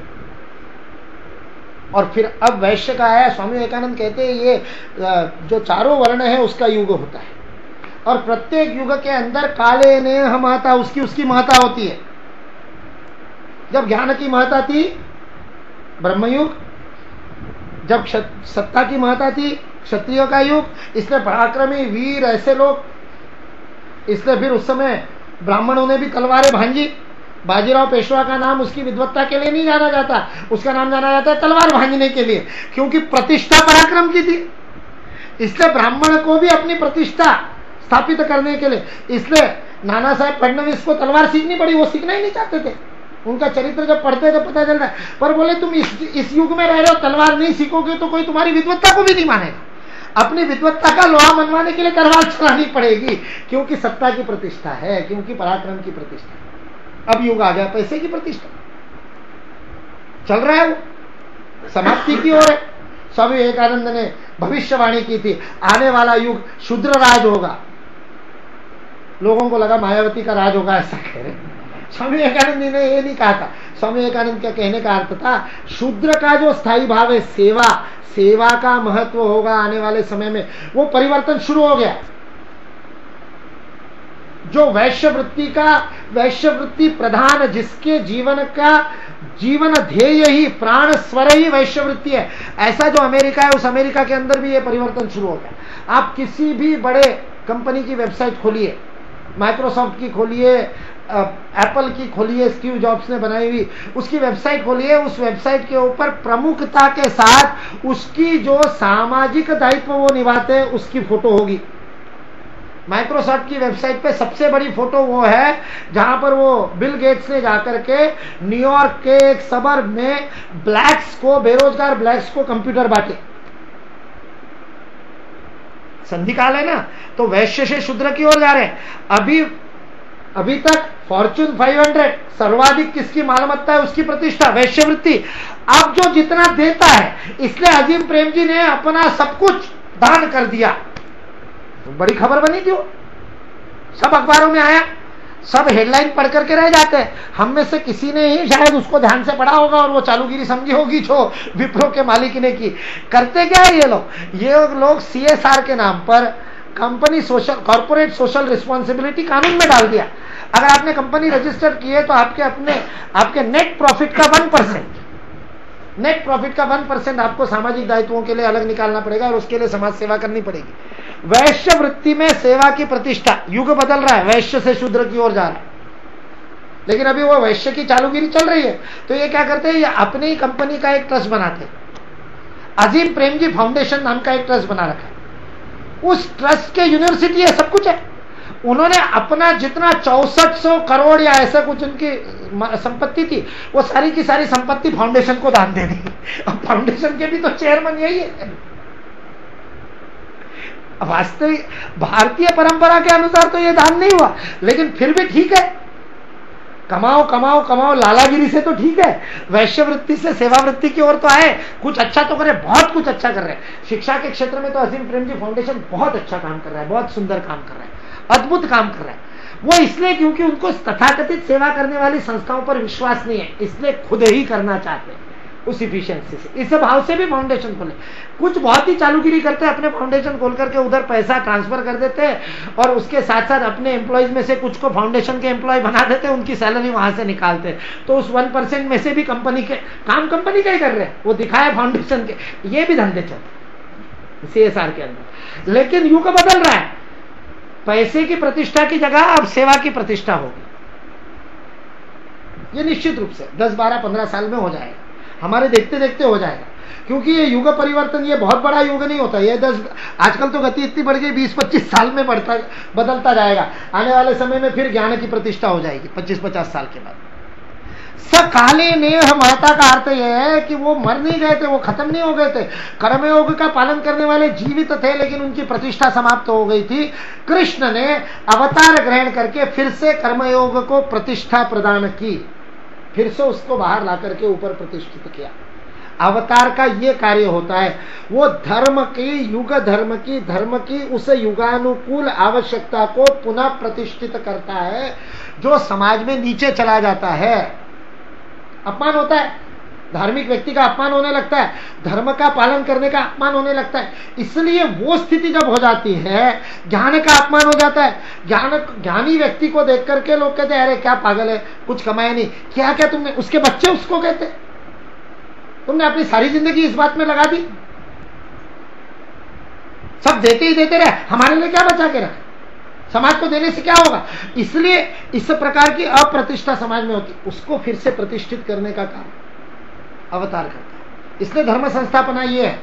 और फिर अब वैश्य का आया। स्वामी विवेकानंद कहते हैं ये जो चारों वर्ण है उसका युग होता है, और प्रत्येक युग के अंदर काले नेह महता, उसकी महता होती है। जब ज्ञान की महता थी ब्रह्मयुग, जब सत्ता की महता थी क्षत्रियों का युग, इसलिए पराक्रमी वीर ऐसे लोग, इसलिए फिर उस समय ब्राह्मणों ने भी तलवारें भांजी। बाजीराव पेशवा का नाम उसकी विद्वत्ता के लिए नहीं जाना जाता, उसका नाम जाना जाता है तलवार भांजने के लिए, क्योंकि प्रतिष्ठा पराक्रम की थी। इसलिए ब्राह्मण को भी अपनी प्रतिष्ठा स्थापित करने के लिए, इसलिए नाना साहेब फडणवीस को तलवार सीखनी पड़ी, वो सीखना ही नहीं चाहते थे। उनका चरित्र जब पढ़ते तो पता चलता है, पर बोले तुम इस युग में रह रहे हो, तलवार नहीं सीखोगे तो कोई तुम्हारी विद्वत्ता को भी नहीं मानेगा। अपनी विद्वत्ता का लोहा मनवाने के लिए तलवार चलानी पड़ेगी, क्योंकि सत्ता की प्रतिष्ठा है, क्योंकि पराक्रम की प्रतिष्ठा। अब युग आ गया पैसे की प्रतिष्ठा, चल रहा है वो समाप्ति की ओर है। स्वामी विवेकानंद ने भविष्यवाणी की थी, आने वाला युग शूद्र राज होगा। लोगों को लगा मायावती का राज होगा, ऐसा कह रहे। स्वामी विवेकानंद ने ये नहीं कहा था। स्वामी विवेकानंद का कहने का अर्थ था शूद्र का जो स्थायी भाव है, सेवा का महत्व होगा आने वाले समय में, वो परिवर्तन शुरू हो गया। जो वैश्यवृत्ति प्रधान, जिसके जीवन ध्येय ही प्राण स्वर ही वैश्यवृत्ति है, ऐसा जो अमेरिका है, उस अमेरिका के अंदर भी ये परिवर्तन शुरू हो गया। आप किसी भी बड़े कंपनी की वेबसाइट खोलिए, माइक्रोसॉफ्ट की खोलिए, एप्पल की खोलिए, स्टीव जॉब्स ने बनाई हुई उसकी वेबसाइट खोलिए, उस वेबसाइट के ऊपर प्रमुखता के साथ उसकी जो सामाजिक दायित्व वो निभाते हैं उसकी फोटो होगी। माइक्रोसॉफ्ट की वेबसाइट पे सबसे बड़ी फोटो वो है जहां पर वो बिल गेट्स ने जाकर के न्यूयॉर्क के एक सबर्ब में बेरोजगार ब्लैक्स को कंप्यूटर बांटे। संधि काल है ना, तो वैश्य से शूद्र की ओर जा रहे हैं। अभी तक फॉर्च्यून 500 सर्वाधिक किसकी मालमत्ता है, उसकी प्रतिष्ठा, वैश्यवृत्ति। अब जो जितना देता है, इसलिए अजीम प्रेम जी ने अपना सब कुछ दान कर दिया। तो बड़ी खबर बनी थी वो, सब अखबारों में आया, सब हेडलाइन पढ़ करके रह जाते हैं। हम में से किसी ने ही शायद उसको ध्यान से पढ़ा होगा और वो चालूगिरी समझी होगी जो विप्रो के मालिक ने की। करते क्या है ये लोग CSR के नाम पर company social corporate social responsibility कानून में डाल दिया। अगर आपने कंपनी रजिस्टर की है तो आपके नेट प्रॉफिट का 1% आपको सामाजिक दायित्वों के लिए अलग निकालना पड़ेगा और उसके लिए समाज सेवा करनी पड़ेगी। वैश्य वृत्ति में सेवा की प्रतिष्ठा, युग बदल रहा है, वैश्य से शूद्र की ओर जा रहा है, लेकिन अभी वो वैश्य की चालूगिरी चल रही है। तो ये क्या करते हैं, ये अपनी ही कंपनी का एक ट्रस्ट बनाते हैं। अजीम प्रेम जी फाउंडेशन नाम का एक ट्रस्ट बना रखा है। उस ट्रस्ट के यूनिवर्सिटी है, सब कुछ है। उन्होंने अपना जितना 6400 करोड़ या ऐसा कुछ उनकी संपत्ति थी, वो सारी की सारी संपत्ति फाउंडेशन को दान दे दी। अब फाउंडेशन के भी तो चेयरमैन यही है। वास्तविक भारतीय परंपरा के अनुसार तो ये दान नहीं हुआ, लेकिन फिर भी ठीक है, कमाओ कमाओ कमाओ, लालागिरी से तो ठीक है, वैश्यवृत्ति से सेवावृत्ति की ओर तो आए, कुछ अच्छा तो करे, बहुत कुछ अच्छा कर रहे हैं। शिक्षा के क्षेत्र में तो अजीम प्रेम जी फाउंडेशन बहुत अच्छा काम कर रहा है, बहुत सुंदर काम कर रहा है, अद्भुत काम कर रहा है। वो इसलिए क्योंकि उनको तथाकथित सेवा करने वाली संस्थाओं पर विश्वास नहीं है, इसलिए खुद ही करना चाहते हैं उस इफिशियंसी से। इस भाव से भी फाउंडेशन खोले। कुछ बहुत ही चालूगिरी करते हैं, अपने फाउंडेशन खोल करके उधर पैसा ट्रांसफर कर देते हैं और उसके साथ साथ अपने एम्प्लॉयज में से कुछ को फाउंडेशन के एम्प्लॉय बना देते हैं, उनकी सैलरी वहां से निकालते हैं। तो उस 1% में से भी कंपनी के काम कंपनी का ही कर रहे हैं, वो दिखाए फाउंडेशन के। ये भी धंधे चलते CSR के अंदर। लेकिन युग बदल रहा है, पैसे की प्रतिष्ठा की जगह अब सेवा की प्रतिष्ठा होगी। ये निश्चित रूप से 10, 12, 15 साल में हो जाएगा, हमारे देखते देखते हो जाएगा। क्योंकि ये युग परिवर्तन ये बहुत बड़ा युग नहीं होता, ये 10 आजकल तो गति इतनी बढ़ गई, 20-25 साल में बदलता जाएगा। आने वाले समय में फिर ज्ञान की प्रतिष्ठा हो जाएगी 25-50 साल के बाद। सकाले नेह महता का अर्थ यह है कि वो मर नहीं गए थे, वो खत्म नहीं हो गए थे। कर्मयोग का पालन करने वाले जीवित थे, लेकिन उनकी प्रतिष्ठा समाप्त हो गई थी। कृष्ण ने अवतार ग्रहण करके फिर से कर्मयोग को प्रतिष्ठा प्रदान की, फिर से उसको बाहर ला करके ऊपर प्रतिष्ठित किया। अवतार का ये कार्य होता है, वो धर्म की उस युगानुकूल आवश्यकता को पुनः प्रतिष्ठित करता है जो समाज में नीचे चला जाता है। अपमान होता है, धार्मिक व्यक्ति का अपमान होने लगता है, धर्म का पालन करने का अपमान होने लगता है। इसलिए वो स्थिति जब हो जाती है, ज्ञान का अपमान हो जाता है। ज्ञानी व्यक्ति को देख करके लोग कहते हैं, अरे क्या पागल है, कुछ कमाया नहीं, क्या क्या तुमने, उसके बच्चे उसको कहते तुमने अपनी सारी जिंदगी इस बात में लगा दी, सब देते ही देते रहे, हमारे लिए क्या बचा के रखा, समाज को देने से क्या होगा। इसलिए इस प्रकार की अप्रतिष्ठा समाज में होती, उसको फिर से प्रतिष्ठित करने का काम अवतार करता है। इसलिए धर्म संस्थापना ये है।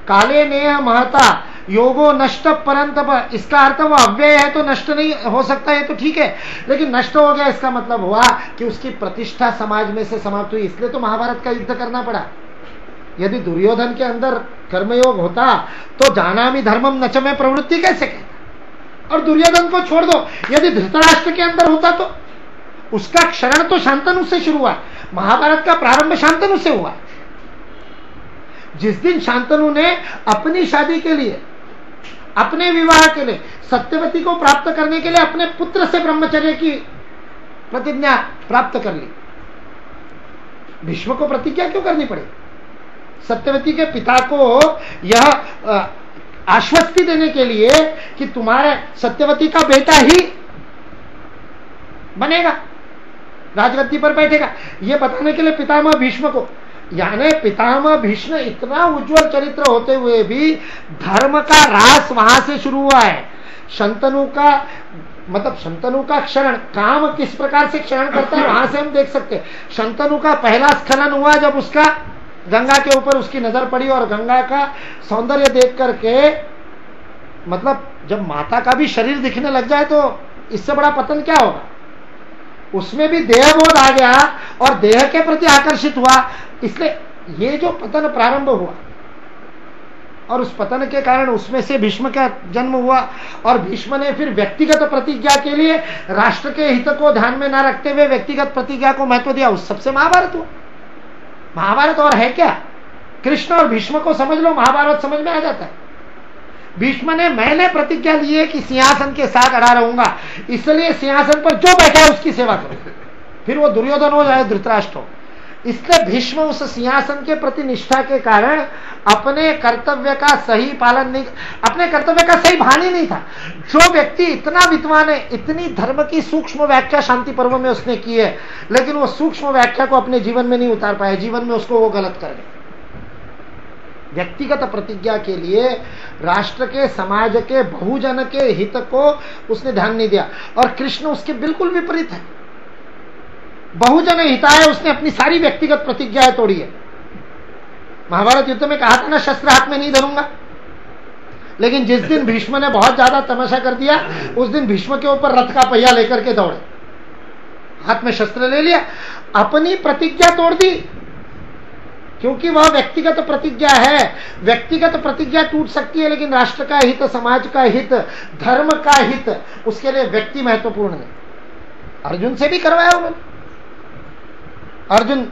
काले नेह महता योगो नष्ट परंतप, इसका अर्थ वो अव्यय है तो नष्ट नहीं हो सकता है, तो ठीक है, लेकिन नष्ट हो गया इसका मतलब हुआ कि उसकी प्रतिष्ठा समाज में से समाप्त हुई। इसलिए तो महाभारत का युद्ध करना पड़ा। यदि दुर्योधन के अंदर कर्मयोग होता तो जानामि धर्मम नच में प्रवृत्ति कैसे कहता, और दुर्योधन को छोड़ दो, यदि धृतराष्ट्र के अंदर होता तो उसका क्षरण तो शांतनु से शुरू हुआ। महाभारत का प्रारंभ शांतनु से हुआ। जिस दिन शांतनु ने अपनी शादी के लिए, अपने विवाह के लिए, सत्यवती को प्राप्त करने के लिए अपने पुत्र से ब्रह्मचर्य की प्रतिज्ञा प्राप्त कर ली, भीष्म को प्रतिज्ञा क्यों करनी पड़ी? सत्यवती के पिता को यह आश्वस्ति देने के लिए कि तुम्हारे सत्यवती का बेटा ही बनेगा, राजगद्दी पर बैठेगा, यह बताने के लिए पितामह भीष्म को, यानी पितामह भीष्म इतना उज्जवल चरित्र होते हुए भी धर्म का ह्रास वहां से शुरू हुआ है। शंतनु का क्षरण, काम किस प्रकार से क्षरण करता है वहां से हम देख सकते हैं। शंतनु का पहला स्खलन हुआ जब उसका गंगा के ऊपर उसकी नजर पड़ी, और गंगा का सौंदर्य देख करके, मतलब जब माता का भी शरीर दिखने लग जाए तो इससे बड़ा पतन क्या होगा। उसमें भी देहबोध आ गया और देह के प्रति आकर्षित हुआ, इसलिए ये जो पतन प्रारंभ हुआ और उस पतन के कारण उसमें से भीष्म का जन्म हुआ, और भीष्म ने फिर व्यक्तिगत प्रतिज्ञा के लिए राष्ट्र के हित को ध्यान में न रखते हुए व्यक्तिगत प्रतिज्ञा को महत्व दिया, उस सबसे महाभारत हुआ। महाभारत और है क्या? कृष्ण और भीष्म को समझ लो, महाभारत समझ में आ जाता है। भीष्म ने मैंने प्रतिज्ञा ली है कि सिंहासन के साथ अड़ा रहूंगा, इसलिए सिंहासन पर जो बैठा है उसकी सेवा करो, फिर वो दुर्योधन हो चाहे धृतराष्ट्र हो। इसलिए भीष्म उस सिंहासन के प्रति निष्ठा के कारण अपने कर्तव्य का सही पालन नहीं, अपने कर्तव्य का सही भान ही नहीं था। जो व्यक्ति इतना विद्वान है, इतनी धर्म की सूक्ष्म व्याख्या शांति पर्व में उसने की है, लेकिन वो सूक्ष्म व्याख्या को अपने जीवन में नहीं उतार पाया, जीवन में उसको वो गलत कर गया। व्यक्तिगत प्रतिज्ञा के लिए राष्ट्र के, समाज के, बहुजन के हित को उसने ध्यान नहीं दिया, और कृष्ण उसके बिल्कुल विपरीत है। बहुजन हिताय उसने अपनी सारी व्यक्तिगत प्रतिज्ञाएं तोड़ी है। महाभारत युद्ध में कहा था ना, शस्त्र हाथ में नहीं धरूंगा, लेकिन जिस दिन भीष्म ने बहुत ज्यादा तमाशा कर दिया, उस दिन भीष्म के ऊपर रथ का पहिया लेकर के दौड़े, हाथ में शस्त्र ले लिया, अपनी प्रतिज्ञा तोड़ दी, क्योंकि वह व्यक्तिगत प्रतिज्ञा है। व्यक्तिगत प्रतिज्ञा टूट सकती है, लेकिन राष्ट्र का हित, समाज का हित, धर्म का हित, उसके लिए व्यक्ति महत्वपूर्ण है। अर्जुन से भी करवाया उन्होंने। अर्जुन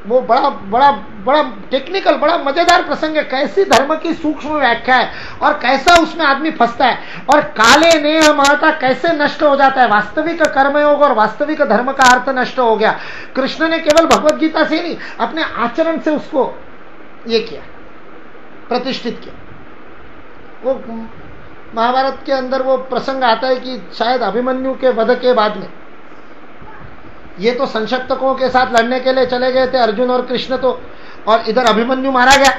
वो बड़ा बड़ा बड़ा टेक्निकल, बड़ा मजेदार प्रसंग है, कैसी धर्म की सूक्ष्म व्याख्या है और कैसा उसमें आदमी फंसता है, और काले नेह महता कैसे नष्ट हो जाता है। वास्तविक कर्मयोग और वास्तविक धर्म का अर्थ नष्ट हो गया। कृष्ण ने केवल भगवत गीता से नहीं, अपने आचरण से उसको ये किया, प्रतिष्ठित किया। वो महाभारत के अंदर वो प्रसंग आता है कि शायद अभिमन्यु के वध के बाद में ये तो संशक्तकों के साथ लड़ने के लिए चले गए थे अर्जुन और कृष्ण, तो और इधर अभिमन्यु मारा गया।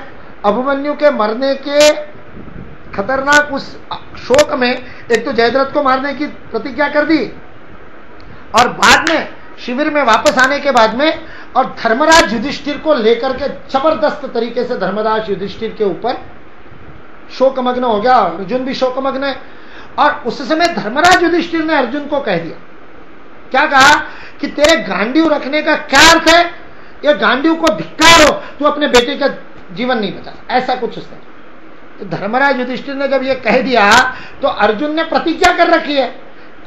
अभिमन्यु के मरने के खतरनाक उस शोक में एक तो जयद्रथ को मारने की प्रतिज्ञा कर दी, और बाद में शिविर में वापस आने के बाद में और धर्मराज युधिष्ठिर को लेकर के जबरदस्त तरीके से धर्मराज युधिष्ठिर के ऊपर शोकमग्न हो गया, अर्जुन भी शोकमग्न है। और उस समय धर्मराज युधिष्ठिर ने अर्जुन को कह दिया, क्या कहा कि तेरे गांडीव रखने का क्या अर्थ है, ये गांडीव को धिक्कार हो, तू अपने बेटे का जीवन नहीं बचा, ऐसा कुछ उसने। तो धर्मराज युधिष्ठिर ने जब ये कह दिया, तो अर्जुन ने प्रतिज्ञा कर रखी है।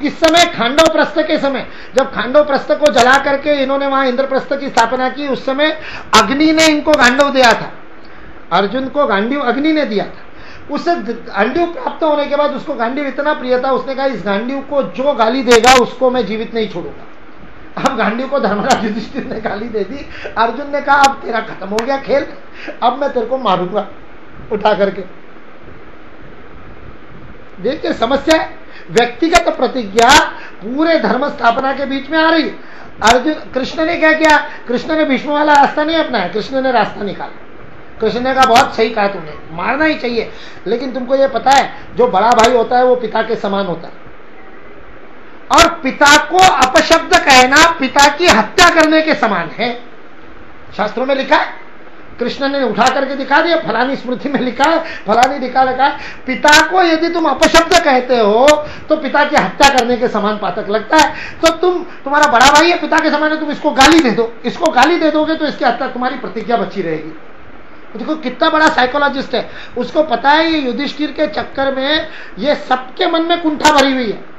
इस समय खांडव प्रस्थ के समय, जब खांडव प्रस्थ को जला करके इन्होंने वहां इंद्रप्रस्थ की स्थापना की, उस समय अग्नि ने इनको गांडव दिया था, अर्जुन को गांडीव अग्नि ने दिया था। उसे गांडीव प्राप्त होने के बाद उसको गांडीव इतना प्रिय था, उसने कहा इस गांडीव को जो गाली देगा उसको मैं जीवित नहीं छोड़ूंगा। अब गांडीव को धर्मराज युधिष्ठिर ने गाली दे दी। अर्जुन ने कहा अब तेरा खत्म हो गया खेल, अब मैं तेरे को मारूंगा उठा करके। देखिए समस्या है, व्यक्तिगत प्रतिज्ञा पूरे धर्म स्थापना के बीच में आ रही। अर्जुन, कृष्ण ने क्या किया? कृष्ण ने भीष्म वाला रास्ता नहीं अपनाया, कृष्ण ने रास्ता निकाला। कृष्ण ने कहा बहुत सही कहा तुमने, मारना ही चाहिए, लेकिन तुमको ये पता है जो बड़ा भाई होता है वो पिता के समान होता है, और पिता को अपशब्द कहना पिता की हत्या करने के समान है। शास्त्रों में लिखा है, कृष्ण ने उठा करके दिखा दिया, फलानी स्मृति में लिखा है, फलानी लिखा है, पिता को यदि तुम अपशब्द कहते हो तो पिता की हत्या करने के समान पातक लगता है। तो तुम्हारा बड़ा भाई है, पिता के समान है, तुम इसको गाली दे दो, इसको गाली दे दोगे तो इसकी हत्या, तुम्हारी प्रतिज्ञा बची रहेगी। देखो कितना बड़ा साइकोलॉजिस्ट है, उसको पता है ये युधिष्ठिर के चक्कर में ये सबके मन में कुंठा भरी हुई है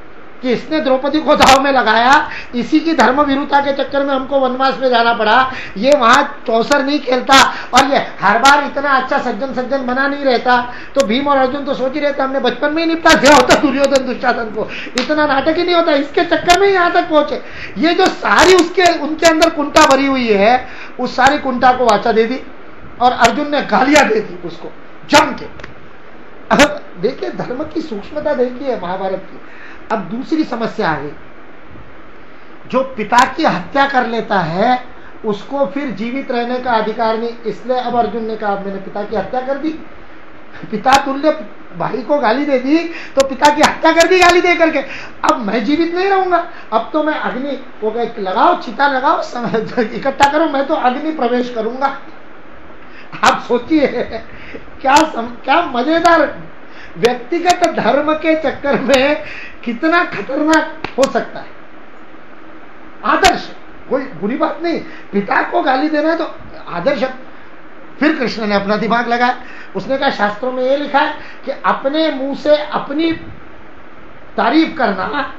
कि इसने द्रौपदी को दाव में लगाया, इसी की धर्म विरुद्धता के चक्कर में हमको वनवास में जाना पड़ा, ये वहां चौसर नहीं खेलता और ये हर बार इतना अच्छा सज्जन बना नहीं रहता। तो भीम और अर्जुन तो सोच ही रहता हमने बचपन में ही निपटा दिया होता दुर्योधन दुशासन को, इतना नाटक ही नहीं होता, इसके चक्कर में यहाँ तक पहुंचे। ये जो सारी उनके अंदर कुंठा भरी हुई है, उस सारी कुंठा को वाचा दे दी और अर्जुन ने गालियां दे दी उसको जम के। अब देखिए धर्म की सूक्ष्मता देखिए महाभारत की। अब दूसरी समस्या आ गई, जो पिता की हत्या कर लेता है उसको फिर जीवित रहने का अधिकार नहीं, इसलिए अब अर्जुन ने कहा मैंने पिता की हत्या कर दी, पिता तुल्य भाई को गाली दे दी तो पिता की हत्या कर दी गाली दे करके, अब मैं जीवित नहीं रहूंगा, अब तो मैं अग्नि को लगाओ, चिता लगाओ, इकट्ठा करो, मैं तो अग्नि प्रवेश करूंगा। आप सोचिए क्या मजेदार, व्यक्तिगत धर्म के चक्कर में कितना खतरनाक हो सकता है। आदर्श कोई बुरी बात नहीं, पिता को गाली देना है तो आदर्श। फिर कृष्ण ने अपना दिमाग लगाया, उसने कहा शास्त्रों में ये लिखा है कि अपने मुंह से अपनी तारीफ करना,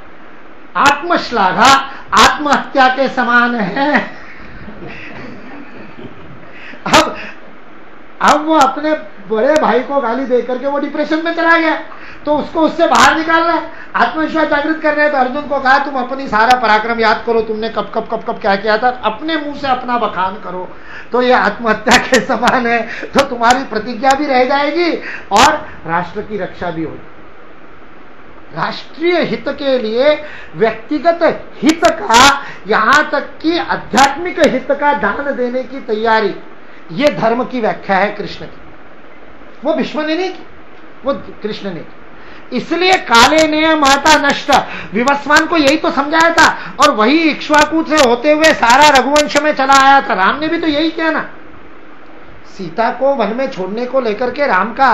आत्मश्लाघा आत्महत्या के समान है। अब वो अपने बड़े भाई को गाली देकर के वो डिप्रेशन में चला गया, तो उसको उससे बाहर निकालना है, आत्मविश्वास जागृत कर रहे हैं। तो अर्जुन को कहा तुम अपनी सारा पराक्रम याद करो, तुमने कब कब कब कब क्या किया था, अपने मुंह से अपना बखान करो। तो ये आत्महत्या के समान है, तो तुम्हारी प्रतिज्ञा भी रह जाएगी और राष्ट्र की रक्षा भी होगी। राष्ट्रीय हित के लिए व्यक्तिगत हित का, यहां तक कि आध्यात्मिक हित का दान देने की तैयारी, ये धर्म की व्याख्या है कृष्ण की। वो भीष्म ने नहीं की, वो कृष्ण ने की। इसलिए काले ने महता नष्ट, विवस्वान को यही तो समझाया था, और वही इक्ष्वाकु से होते हुए सारा रघुवंश में चला आया था। राम ने भी तो यही किया ना। सीता को वन में छोड़ने को लेकर के राम का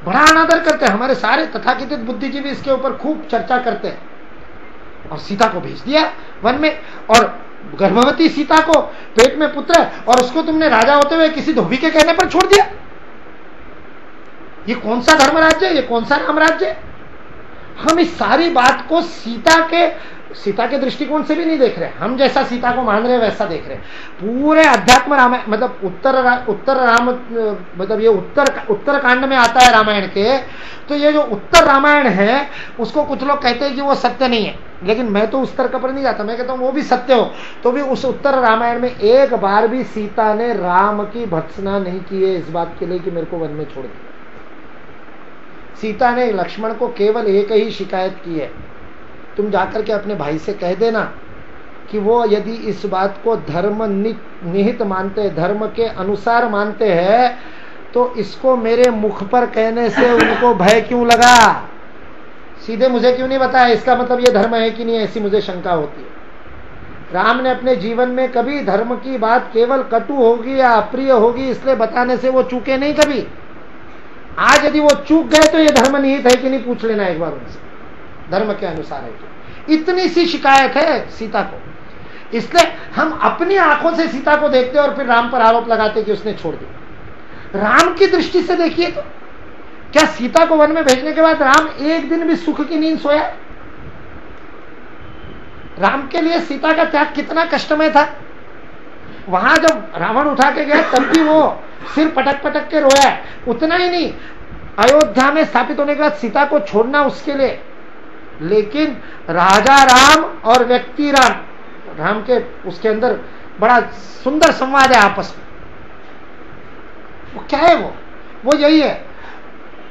बड़ा अनादर करते हैं। हमारे सारे तथाकथित बुद्धिजीवी इसके ऊपर खूब चर्चा करते हैं। और सीता को भेज दिया वन में, और गर्भवती सीता को, पेट में पुत्र, और उसको तुमने राजा होते हुए किसी धोबी के कहने पर छोड़ दिया। ये कौन सा धर्म राज्य है, ये कौन सा राम राज्य है? हम इस सारी बात को सीता के दृष्टिकोण से भी नहीं देख रहे। हम जैसा सीता को मान रहे वैसा देख रहे। पूरे अध्यात्म रामायण, मतलब उत्तर राम, मतलब ये उत्तर कांड में आता है रामायण के। तो ये जो उत्तर रामायण है उसको कुछ लोग कहते हैं कि वो सत्य नहीं है, लेकिन मैं तो उस तर्क पर नहीं जाता। मैं कहता हूं वो भी सत्य हो, तो भी उस उत्तर रामायण में एक बार भी सीता ने राम की भत्सना नहीं की है इस बात के लिए कि मेरे को वन में छोड़ दिया। सीता ने लक्ष्मण को केवल एक ही शिकायत की है, तुम जाकर के अपने भाई से कह देना कि वो यदि इस बात को धर्म निहित मानते, धर्म के अनुसार मानते हैं, तो इसको मेरे मुख पर कहने से उनको भय क्यों लगा, सीधे मुझे क्यों नहीं बताया, इसका मतलब ये धर्म है कि नहीं, ऐसी मुझे शंका होती है। राम ने अपने जीवन में कभी धर्म की बात केवल कटु होगी या अप्रिय होगी इसलिए बताने से वो चूके नहीं कभी। आज यदि वो चूक गए तो ये धर्म निहित है कि नहीं पूछ लेना एक बार उनसे, धर्म के अनुसार है कि। इतनी सी शिकायत है सीता को, इसलिए हम अपनी आंखों से सीता को देखते और फिर राम पर आरोप लगाते कि उसने छोड़ दिया। राम की दृष्टि से देखिए तो क्या सीता को वन में भेजने के बाद राम एक दिन भी सुख की नींद सोया? राम के लिए सीता का त्याग कितना कष्टमय था। वहां जब रावण उठा के गया तब भी वो सिर पटक पटक के रोया। उतना ही नहीं, अयोध्या में स्थापित होने के बाद सीता को छोड़ना उसके लिए, लेकिन राजा राम और व्यक्ति राम के उसके अंदर बड़ा सुंदर संवाद है आपस में। वो क्या है? वो यही है,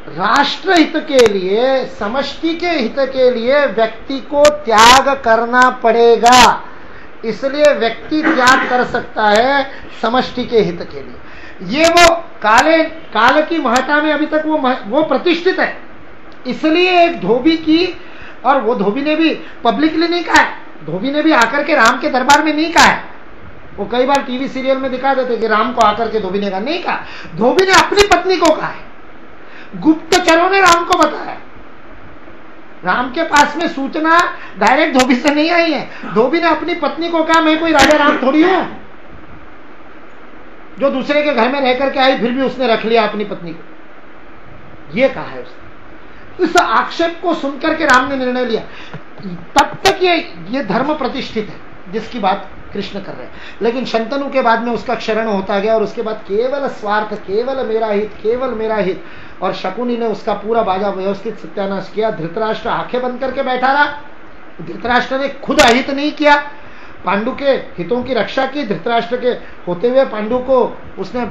राष्ट्र हित के लिए, समष्टि के हित के लिए व्यक्ति को त्याग करना पड़ेगा। इसलिए व्यक्ति त्याग कर सकता है समष्टि के हित के लिए। ये वो काल की महत्ता में अभी तक वो प्रतिष्ठित है। इसलिए एक धोबी की, और वो धोबी ने भी पब्लिकली नहीं कहा है, धोबी ने भी आकर के राम के दरबार में नहीं कहा है। वो कई बार टीवी सीरियल में दिखा देते कि राम को आकर के धोबी ने कहा, नहीं कहा। धोबी ने अपनी पत्नी को कहा है, गुप्तचरों ने राम को बताया। राम के पास में सूचना डायरेक्ट धोबी से नहीं आई है। धोबी ने अपनी पत्नी को कहा, मैं कोई राजा राम थोड़ी हूं जो दूसरे के घर में रह करके आई, फिर भी उसने रख लिया अपनी पत्नी को, ये कहा है उसने। इस आक्षेप को सुनकर के राम ने निर्णय लिया। तब तक ये धर्म प्रतिष्ठित है जिसकी बात कृष्ण कर रहे हैं, लेकिन शंतनु के बाद में उसका क्षरण होता गया और उसके बाद केवल स्वार्थ, केवल मेरा हित, केवल मेरा हित। और शकुनी ने उसका पूरा बाजा व्यवस्थित सत्यानाश किया। धृतराष्ट्र आंखें बंद करके बैठा रहा। धृतराष्ट्र ने खुद अहित नहीं किया, पांडु के हितों की रक्षा की। धृतराष्ट्र के होते हुए पांडु को उसने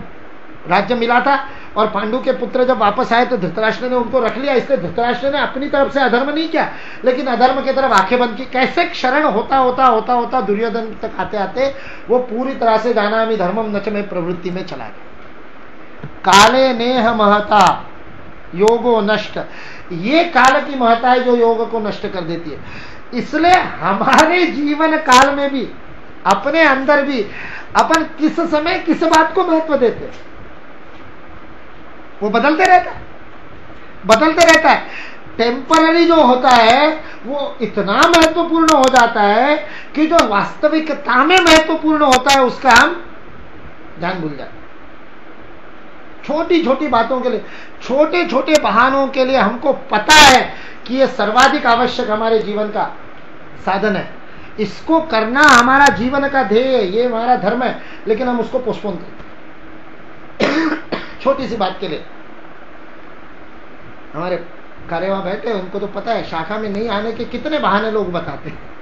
राज्य मिला था, और पांडु के पुत्र जब वापस आए तो धृतराष्ट्र ने उनको रख लिया। इसलिए धृतराष्ट्र ने अपनी तरफ से अधर्म नहीं किया, लेकिन अधर्म की तरफ आंखें बंद की। कैसे क्षरण होता होता होता होता दुर्योधन तक आते आते वो पूरी तरह से जानामि धर्मम नच में प्रवृत्ति में चला गया। काले नेह महता योगो नष्ट, ये काल की महत्ता है जो योग को नष्ट कर देती है। इसलिए हमारे जीवन काल में भी, अपने अंदर भी, अपन किस समय किस बात को महत्व देते हैं वो बदलते रहता है। टेम्पररी जो होता है वो इतना महत्वपूर्ण हो जाता है कि जो वास्तविकता में महत्वपूर्ण होता है उसका हम ध्यान भूल जाते हैं। छोटी छोटी बातों के लिए, छोटे छोटे बहानों के लिए हमको पता है कि ये सर्वाधिक आवश्यक हमारे जीवन का साधन है, इसको करना हमारा जीवन का ध्येय है, ये हमारा धर्म है, लेकिन हम उसको पोस्टपोन करते छोटी सी बात के लिए। हमारे कार्य वहां बैठे, उनको तो पता है शाखा में नहीं आने के कितने बहाने लोग बताते हैं।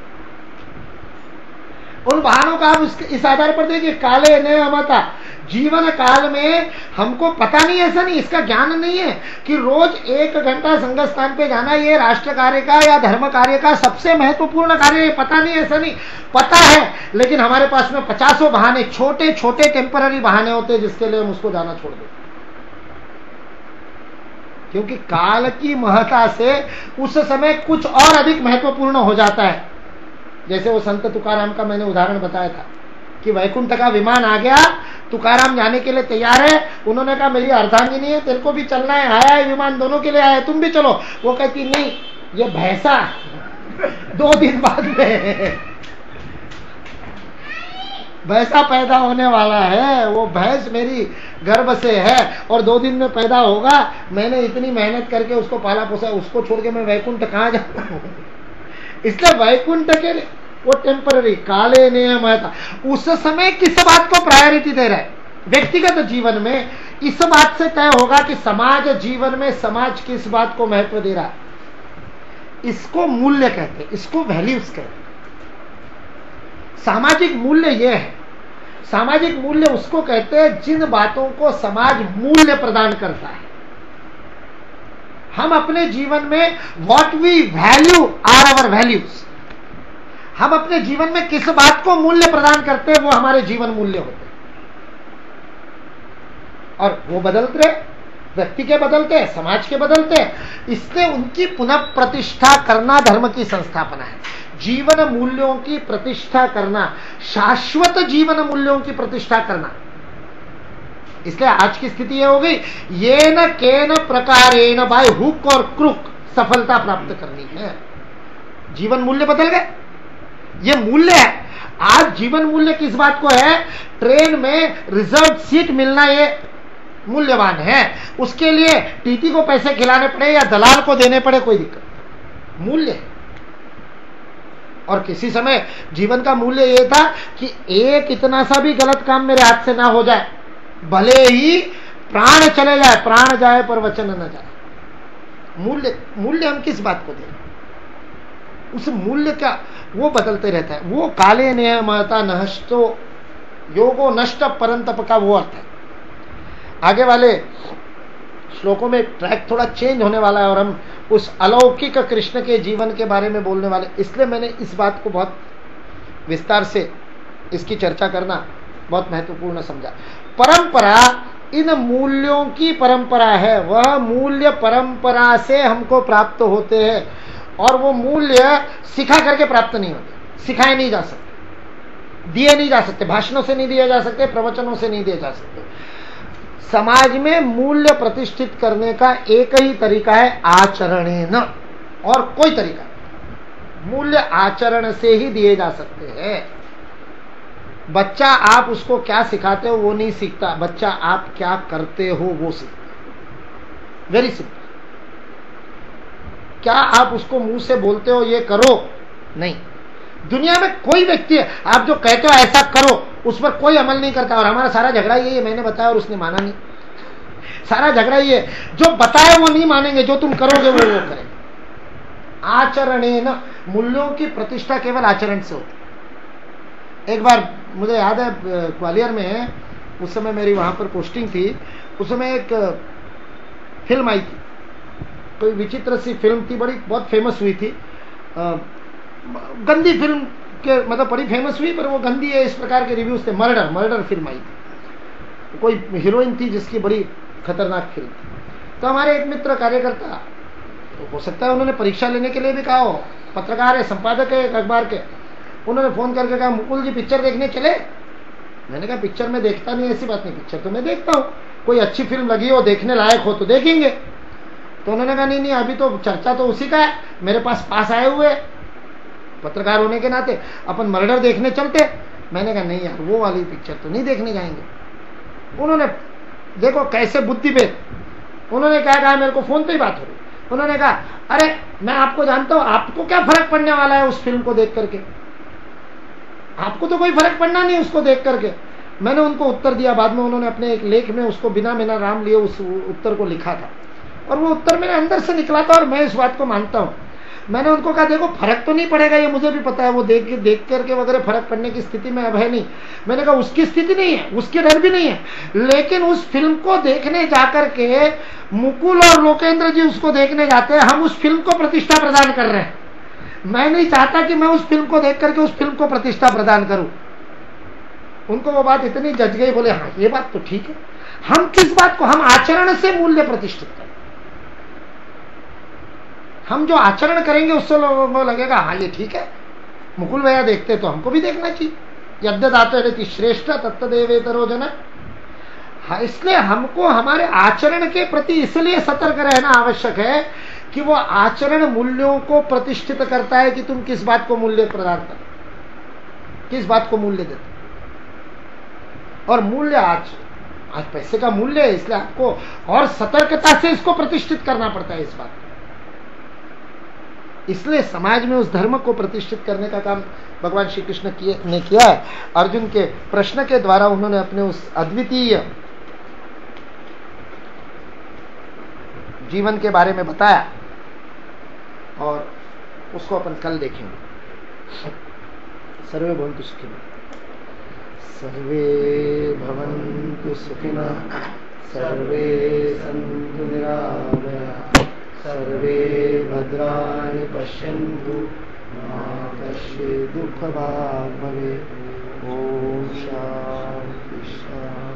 उन बहानों का आप इस आधार पर देखिए, काले ने अमता, जीवन काल में हमको पता नहीं, ऐसा नहीं, इसका ज्ञान नहीं है कि रोज 1 घंटा संगत स्थान पे जाना ये राष्ट्र कार्य का या धर्म कार्य का सबसे महत्वपूर्ण कार्य है, पता नहीं, ऐसा नहीं, पता है, लेकिन हमारे पास में 50 बहाने, छोटे छोटे टेम्पररी बहाने होते हैं जिसके लिए हम उसको जाना छोड़ देते, क्योंकि काल की महत्ता से उस समय कुछ और अधिक महत्वपूर्ण हो जाता है। जैसे वो संत तुकाराम का मैंने उदाहरण बताया था कि वैकुंठ का विमान आ गया, तुकाराम जाने के लिए तैयार है, उन्होंने कहा मेरी अर्धांगिनी है, तेरे को भी चलना है, आया है विमान, दोनों के लिए आया है, तुम भी चलो। वो कहती नहीं, ये भैंसा 2 दिन बाद में भैंसा पैदा होने वाला है, वो भैंस मेरी गर्भ से है और 2 दिन में पैदा होगा, मैंने इतनी मेहनत करके उसको पाला पोसा, उसको छोड़ के मैं वैकुंठ कहाँ जाऊं। इसलिए वैकुंठ के वो टेम्पररी काले नियम है था। उस समय किस बात को प्रायोरिटी दे रहा है? व्यक्तिगत जीवन में इस बात से तय होगा कि समाज जीवन में समाज किस बात को महत्व दे रहा है। इसको मूल्य कहते हैं, इसको वैल्यूज कहते हैं। सामाजिक मूल्य यह है, सामाजिक मूल्य उसको कहते हैं जिन बातों को समाज मूल्य प्रदान करता है। हम अपने जीवन में what we value are our values, हम अपने जीवन में किस बात को मूल्य प्रदान करते हैं वो हमारे जीवन मूल्य होते हैं, और वो बदलते हैं, व्यक्ति के बदलते हैं, समाज के बदलते हैं। इसलिए उनकी पुनः प्रतिष्ठा करना धर्म की संस्थापना है। जीवन मूल्यों की प्रतिष्ठा करना, शाश्वत जीवन मूल्यों की प्रतिष्ठा करना। इसलिए आज की स्थिति यह हो गई, ये न केन प्रकारेण बाय हुक और क्रुक सफलता प्राप्त करनी है। जीवन मूल्य बदल गए, ये मूल्य है। आज जीवन मूल्य किस बात को है? ट्रेन में रिजर्व सीट मिलना ये मूल्यवान है, उसके लिए टीटी को पैसे खिलाने पड़े या दलाल को देने पड़े कोई दिक्कत, मूल्य है। और किसी समय जीवन का मूल्य यह था कि एक इतना सा भी गलत काम मेरे हाथ से ना हो जाए, भले ही प्राण चले जाए, प्राण जाए पर वचन न जाए। मूल्य, मूल्य हम किस बात को दे रहे हैं, उस मूल्य का वो बदलते रहता है। वो काले नियमता नष्टो योगो नष्ट परंतप का वो अर्थ है। आगे वाले श्लोकों में ट्रैक थोड़ा चेंज होने वाला है और हम उस अलौकिक कृष्ण के जीवन के बारे में बोलने वाले, इसलिए मैंने इस बात को बहुत विस्तार से इसकी चर्चा करना बहुत महत्वपूर्ण समझा। परंपरा इन मूल्यों की परंपरा है, वह मूल्य परंपरा से हमको प्राप्त होते हैं, और वो मूल्य सिखा करके प्राप्त नहीं होते, सिखाए नहीं जा सकते, दिए नहीं जा सकते, भाषणों से नहीं दिए जा सकते, प्रवचनों से नहीं दिए जा सकते। समाज में मूल्य प्रतिष्ठित करने का एक ही तरीका है, आचरणेन, और कोई तरीका नहीं। मूल्य आचरण से ही दिए जा सकते हैं। बच्चा आप उसको क्या सिखाते हो वो नहीं सीखता, बच्चा आप क्या करते हो वो सीखता। Very simple. क्या आप उसको मुंह से बोलते हो ये करो, नहीं। दुनिया में कोई व्यक्ति है आप जो कहते हो ऐसा करो, उस पर कोई अमल नहीं करता। और हमारा सारा झगड़ा ये है, मैंने बताया और उसने माना नहीं। सारा झगड़ा ये है, जो बताया वो नहीं मानेंगे, जो तुम करोगे वो करेंगे। आचरणेन, मूल्यों की प्रतिष्ठा केवल आचरण से होती। एक बार मुझे याद है ग्वालियर में, उस समय मेरी वहां पर पोस्टिंग थी, उस समय एक फिल्म आई थी, कोई विचित्र सी फिल्म थी, बड़ी बहुत फेमस हुई थी। गंदी फिल्म के मतलब बड़ी फेमस हुई, पर वो गंदी है इस प्रकार के रिव्यूज थे। मर्डर फिल्म आई थी, कोई हीरोइन थी जिसकी बड़ी खतरनाक फिल्म थी। तो हमारे एक मित्र कार्यकर्ता, तो हो सकता है उन्होंने परीक्षा लेने के लिए भी कहा हो, पत्रकार है, संपादक है एक अखबार के, उन्होंने फोन करके कहा मुकुल जी पिक्चर देखने चले। मैंने कहा पिक्चर में देखता नहीं, ऐसी बात नहीं, पिक्चर तो मैं देखता हूँ, कोई अच्छी फिल्म लगी हो, देखने लायक हो तो देखेंगे। तो उन्होंने कहा नहीं अभी तो चर्चा तो उसी का है, मेरे पास आए हुए पत्रकार होने के नाते अपन मर्डर देखने चलते। मैंने कहा नहीं यार वो वाली पिक्चर तो नहीं देखने जाएंगे। उन्होंने देखो कैसे बुद्धि पे, उन्होंने क्या कहा, मेरे को फोन पे ही बात हो रही, उन्होंने कहा अरे मैं आपको जानता हूं, आपको क्या फर्क पड़ने वाला है उस फिल्म को देख करके? आपको तो कोई फर्क पड़ना नहीं उसको देख करके। मैंने उनको उत्तर दिया, बाद में उन्होंने अपने एक लेख में उसको बिना नाम लिए उस उत्तर को लिखा था, और वो उत्तर मेरे अंदर से निकला था, और मैं इस बात को मानता हूं। मैंने उनको कहा देखो फर्क तो नहीं पड़ेगा, ये मुझे भी पता है, वो देख करके वगैरह फर्क पड़ने की स्थिति में अब है नहीं। मैंने कहा उसकी स्थिति नहीं है, उसकी डर भी नहीं है, लेकिन उस फिल्म को देखने जाकर के मुकुल और लोकेंद्र जी उसको देखने जाते हैं, हम उस फिल्म को प्रतिष्ठा प्रदान कर रहे हैं। मैं नहीं चाहता कि मैं उस फिल्म को देख करके उस फिल्म को प्रतिष्ठा प्रदान करूं। उनको वो बात इतनी जज गई, बोले हाँ ये बात तो ठीक है। हम किस बात को, हम आचरण से मूल्य प्रतिष्ठित करें। हम जो आचरण करेंगे उससे लोगों को लगेगा हाँ ये ठीक है, मुकुल भैया देखते तो हमको भी देखना चाहिए। यद्यदाते रहती श्रेष्ठ तत्तदेवेतरो जन। हाँ, इसलिए हमको हमारे आचरण के प्रति इसलिए सतर्क रहना आवश्यक है कि वो आचरण मूल्यों को प्रतिष्ठित करता है कि तुम किस बात को मूल्य प्रदान कर, किस बात को मूल्य देते। और मूल्य आज पैसे का मूल्य है, इसलिए आपको और सतर्कता से इसको प्रतिष्ठित करना पड़ता है इस बात को। इसलिए समाज में उस धर्म को प्रतिष्ठित करने का काम भगवान श्री कृष्ण ने किया है। अर्जुन के प्रश्न के द्वारा उन्होंने अपने उस अद्वितीय जीवन के बारे में बताया, और उसको अपन कल देखेंगे। सर्वे भवन्तु सुखिनः, सर्वे भवन्तु सुखिनः, सर्वे सन्तु निरामयाः, सर्वे भद्राणि पश्यन्तु, मा कश्चित् दुःखभाग् भवेत्। ॐ शान्ति शान्ति।